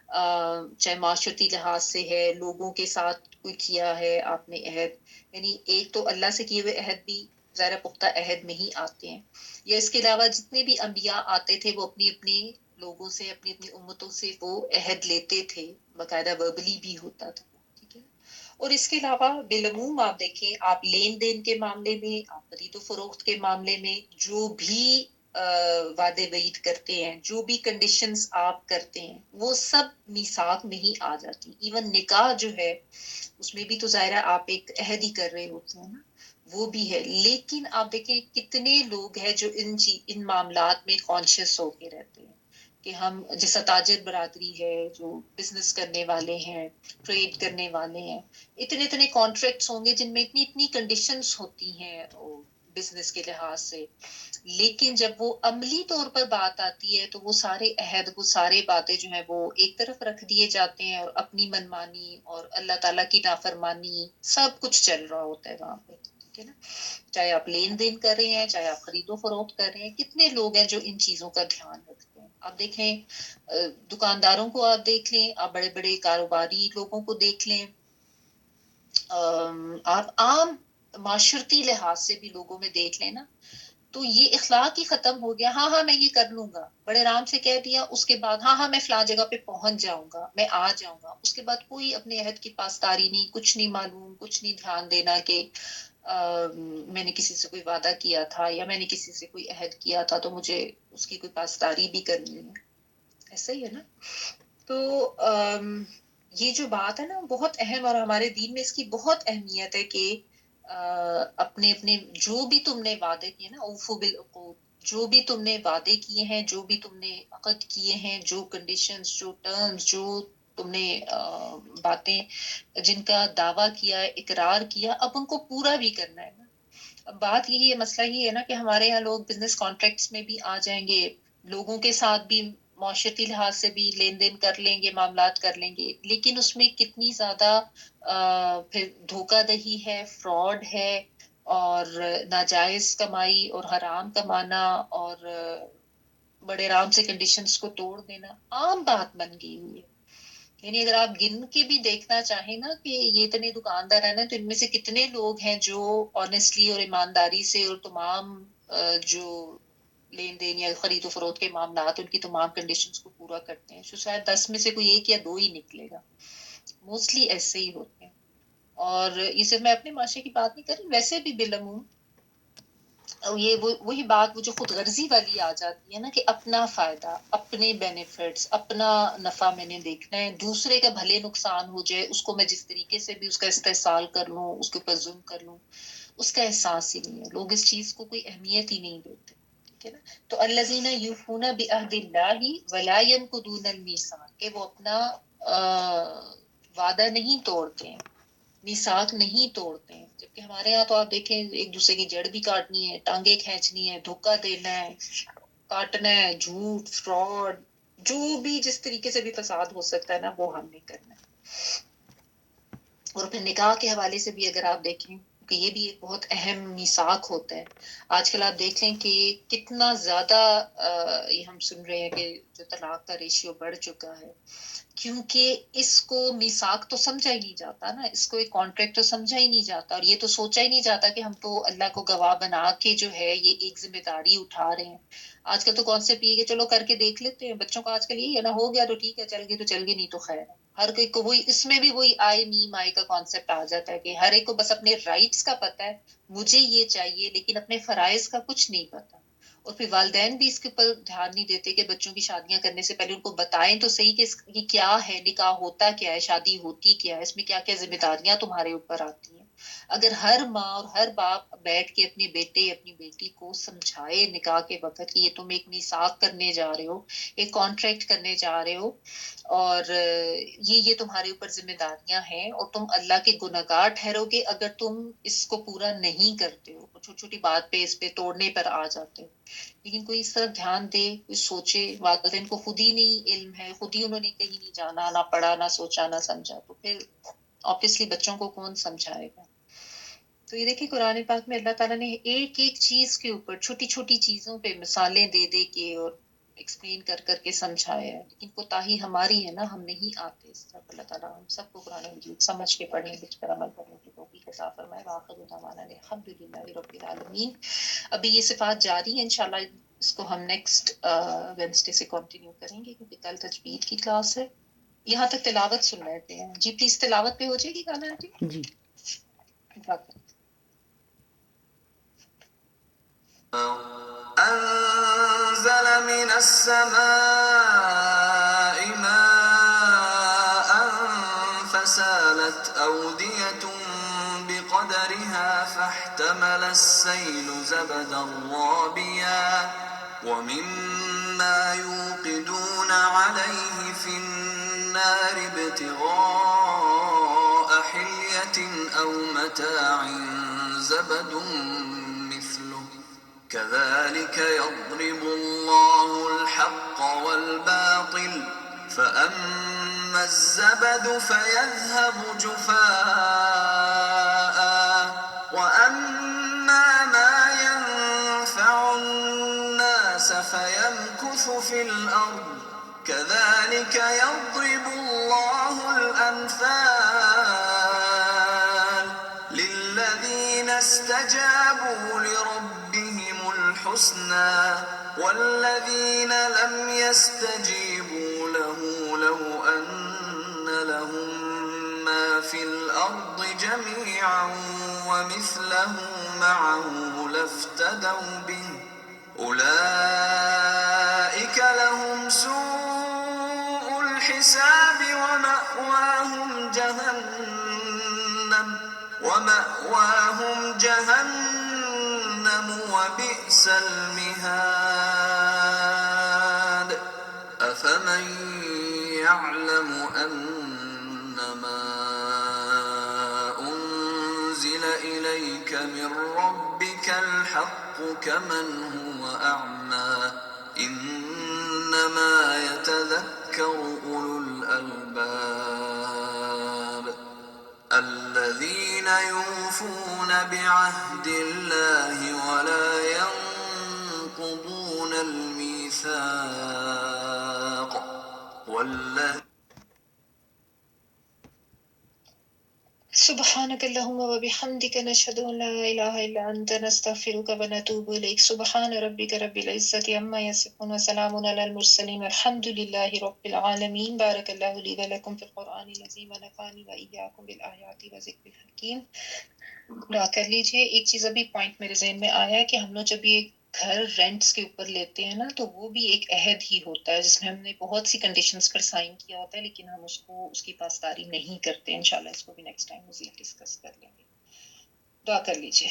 چاہے معاشرتی لحاظ سے ہے لوگوں کے ساتھ کوئی کیا ہے آپ نے عہد یعنی ایک تو اللہ سے کیے ہوئے عہد بھی ظاہر پختہ عہد میں ہی آتے ہیں. یا اس کے علاوہ جتنے بھی انبیاء آتے تھے وہ اپنی اپنی لوگوں سے اپنی اپنی امتوں سے وہ عہد لیتے تھے. باقاعدہ وربلی بھی ہوتا تھا. ٹھیک ہے. اور اس کے علاوہ بالعموم آپ دیکھیں آپ لین دین کے معاملے میں آپ خرید و فروخت کے معاملے میں جو بھی وعدے وعید کرتے ہیں جو بھی کنڈیشنز آپ کرتے ہیں وہ سب میثاق میں ہی آ جاتی. ایون نکاح جو ہے اس میں بھی تو ظاہرہ آپ ایک عہد ہی کر رہے ہوتے ہیں نا وہ بھی ہے. لیکن آپ دیکھیں کتنے لوگ ہیں جو ان معاملات میں کانشیس ہو کے رہتے ہیں کہ ہم جیسا تاجر برادری ہے جو بزنس کرنے والے ہیں ٹریڈ کرنے والے ہیں اتنے اتنے کانٹریکٹس ہوں گے جن میں اتنی اتنی کنڈیشنز ہوتی ہیں بزنس کے لحاظ سے. لیکن جب وہ عملی طور پر بات آتی ہے تو وہ سارے عہد وہ سارے باتیں جو ہیں وہ ایک طرف رکھ دیے جاتے ہیں اور اپنی منمانی اور اللہ تعالیٰ کی نافرمانی سب کچھ چل رہا ہوتا ہے وہاں پہ. ٹھیک ہے نا. چاہے آپ لین دین کر رہے ہیں چاہے آپ خرید و فروخت کر رہے ہیں کتنے لوگ ہیں جو ان چیزوں کا دھیان رکھتے ہیں. آپ دیکھیں دکانداروں کو آپ دیکھ لیں آپ بڑے بڑے کاروباری لوگوں کو دیکھ لیں آپ عام معاشرتی لحاظ سے بھی لوگوں میں دیکھ لیں نا تو یہ اخلاق ہی ختم ہو گیا. ہاں میں یہ کر لوں گا بڑے آرام سے کہہ دیا اس کے بعد ہاں میں فلاں جگہ پہ پہنچ جاؤں گا میں آ جاؤں گا. اس کے بعد کوئی اپنے عہد کی پاسداری نہیں کچھ نہیں معلوم کچھ نہیں دھیان دینا کہ میں نے کسی سے کوئی وعدہ کیا تھا یا میں نے کسی سے کوئی عہد کیا تھا تو مجھے اس کی کوئی پاسداری بھی کرنی ہے. ایسا ہی ہے نا. تو یہ جو بات ہے نا بہت اہم اور ہمارے دین میں اس کی بہت اہمیت ہے کہ اپنے جو بھی تم نے وعدے کیے نا اوفو بالعقود جو بھی تم نے وعدے کیے ہیں جو بھی تم نے عقد کیے ہیں جو کنڈیشنز جو ٹرمز جو تم نے باتیں جن کا دعویٰ کیا اقرار کیا اب ان کو پورا بھی کرنا ہے نا. اب بات یہی ہے مسئلہ یہ ہے نا کہ ہمارے یہاں لوگ بزنس کانٹریکٹس میں بھی آ جائیں گے لوگوں کے ساتھ بھی معاشرتی لحاظ سے بھی لین دین کر لیں گے معاملات کر لیں گے لیکن اس میں کتنی زیادہ پھر دھوکہ دہی ہے فراڈ ہے اور ناجائز کمائی اور حرام کمانا اور بڑے آرام سے کنڈیشنز کو توڑ دینا عام بات بن گئی ہوئی ہے. یعنی اگر آپ گن کے بھی دیکھنا چاہیں نا کہ یہ اتنے دکاندار ہیں نا، تو ان میں سے کتنے لوگ ہیں جو آنیسٹلی اور ایمانداری سے اور تمام جو لین دین یا خرید و فروخت کے معاملات ان کی تمام کنڈیشنز کو پورا کرتے ہیں، تو شاید 10 میں سے کوئی 1 یا 2 ہی نکلے گا. موسٹلی ایسے ہی ہوتے ہیں. اور یہ صرف میں اپنے معاشرے کی بات نہیں کر رہی، ویسے بھی بالعموم یہ وہی بات وہ جو خود غرضی والی آ جاتی ہے نا کہ اپنا فائدہ، اپنے بینیفٹس، اپنا نفع میں نے دیکھنا ہے، دوسرے کا بھلے نقصان ہو جائے اس کو میں جس طریقے سے بھی اس کا استحصال کر لوں، اس کے اوپر ظلم کر لوں، اس کا احساس ہی نہیں ہے. لوگ اس چیز کو کوئی اہمیت ہی نہیں دیتے. ٹھیک ہے نا؟ تو الذین یوفون بعہد اللہ ولا ینقضون المیثاق، کہ وہ اپنا وعدہ نہیں توڑتے ہیں، میثاق نہیں توڑتے ہیں. جبکہ ہمارے یہاں تو آپ دیکھیں ایک دوسرے کی جڑ بھی کاٹنی ہے، ٹانگیں کھینچنی ہے، دھوکہ دینا ہے، کاٹنا ہے، جھوٹ، فراڈ، جو بھی جس طریقے سے بھی فساد ہو سکتا ہے نا وہ ہم نے کرنا ہے. اور پھر نکاح کے حوالے سے بھی اگر آپ دیکھیں کہ یہ بھی ایک بہت اہم میثاق ہوتا ہے. آج کل آپ دیکھ لیں کہ کتنا زیادہ یہ ہم سن رہے ہیں کہ جو طلاق کا ریشیو بڑھ چکا ہے، کیونکہ اس کو میثاق تو سمجھا ہی نہیں جاتا نا، اس کو ایک کانٹریکٹ تو سمجھا ہی نہیں جاتا، اور یہ تو سوچا ہی نہیں جاتا کہ ہم تو اللہ کو گواہ بنا کے جو ہے یہ ایک ذمہ داری اٹھا رہے ہیں. آج کل تو کانسیپٹ یہ کہ چلو کر کے دیکھ لیتے ہیں، بچوں کا آج کل یہی ہے نا، ہو گیا تو ٹھیک ہے، چل گئی تو چل گئی، نہیں تو خیر ہے. ہر کوئی کو وہی، اس میں بھی وہی آئی می مائی کا کانسیپٹ آ جاتا ہے کہ ہر ایک کو بس اپنے رائٹس کا پتہ ہے، مجھے یہ چاہیے، لیکن اپنے فرائض کا کچھ نہیں پتا. اور پھر والدین بھی اس کے اوپر دھیان نہیں دیتے کہ بچوں کی شادیاں کرنے سے پہلے ان کو بتائیں تو صحیح کہ یہ کیا ہے، نکاح ہوتا کیا ہے، شادی ہوتی کیا ہے، اس میں کیا کیا ذمہ داریاں تمہارے اوپر آتی ہیں. اگر ہر ماں اور ہر باپ بیٹھ کے اپنے بیٹے اپنی بیٹی کو سمجھائے نکاح کے وقت کہ یہ تم ایک میثاق کرنے جا رہے ہو، ایک کانٹریکٹ کرنے جا رہے ہو، اور یہ تمہارے اوپر ذمہ داریاں ہیں، اور تم اللہ کے گنہگار ٹھہرو گے اگر تم اس کو پورا نہیں کرتے ہو، چھوٹی چھوٹی بات پہ اس پہ توڑنے پر آ جاتے ہو. لیکن کوئی اس طرح دھیان دے، کوئی سوچے. والدین کو خود ہی نہیں علم ہے، خود ہی انہوں نے کہیں نہیں جانا، نہ پڑھا، نہ سوچا، نہ سمجھا، تو پھر آبویسلی بچوں کو کون سمجھائے گا. تو یہ دیکھیں قرآن پاک میں اللہ تعالیٰ نے ایک ایک چیز کے اوپر چھوٹی چھوٹی چیزوں پہ مثالیں دے دے کے اور ایکسپلین کر کر کے سمجھایا ہے. لیکن کوتاہی ہماری ہے نا، ہم نہیں آتے اس طرف. اللہ تعالیٰ ہم سب کو قرآن مجید سمجھ کے پڑھنے لکھ کر عمل کرنے کی توفیق عطا فرمائے. وآخر دعوانا الحمدللہ رب العالمین. ابھی یہ صفات جاری ہیں، انشاءاللہ اس کو ہم نیکسٹ وینسڈے سے کنٹینیو کریں گے کیونکہ کل تجوید کی کلاس ہے. یہاں تک تلاوت سن لیتے ہیں. جی پلیز تلاوت پہ ہو جائے گی گانا آنٹی. جی. أنزل من السماء ماء فسالت أودية بقدرها فاحتمل السيل زبدا رابيا ومما يوقدون عليه في النار ابتغاء حلية أو متاع زبد مثله كذلك يضرب الله الحق والباطل فأما الزبد فيذهب جفاء وأما ما ينفع الناس فيمكث في الأرض كذلك يضرب الله الأمثال للذين استجابوا لربهم الحسنى والذين لم يستجيبوا له لو أن لهم ما في الأرض جميعا ومثله معه لافتدوا به أولئك لهم سوء الحساب ومأواهم جهنم وبئس المهاد أفمن يعلم أنما أنزل إليك من ربك الحق كمن هو أعمى إنما يتذكر أولو الألباب الذين يوفون بعهد الله ولا ينقضون الميثاق سبحانك اللهم وبحمدك نشهد ان لا اله الا انت نستغفرك ونتوب اليك سبحان ربك رب العزة عما يصفون وسلام على المرسلين الحمد لله رب العالمين بارك الله لي ولكم في القرآن العظيم ونفعني وإياكم بالآيات وذكر الحكيم. دعا کر لیجئے. ایک چیز ابھی پوائنٹ میرے ذہن میں آیا کہ ہم لوگ جب یہ گھر رینٹس کے اوپر لیتے ہیں نا تو وہ بھی ایک عہد ہی ہوتا ہے جس میں ہم نے بہت سی کنڈیشنز پر سائن کیا ہوتا ہے لیکن ہم اس کی پاسداری نہیں کرتے. انشاءاللہ اس کو بھی نیکسٹ ٹائم مزید ڈسکس کر لیں گے. دعا کر لیجئے.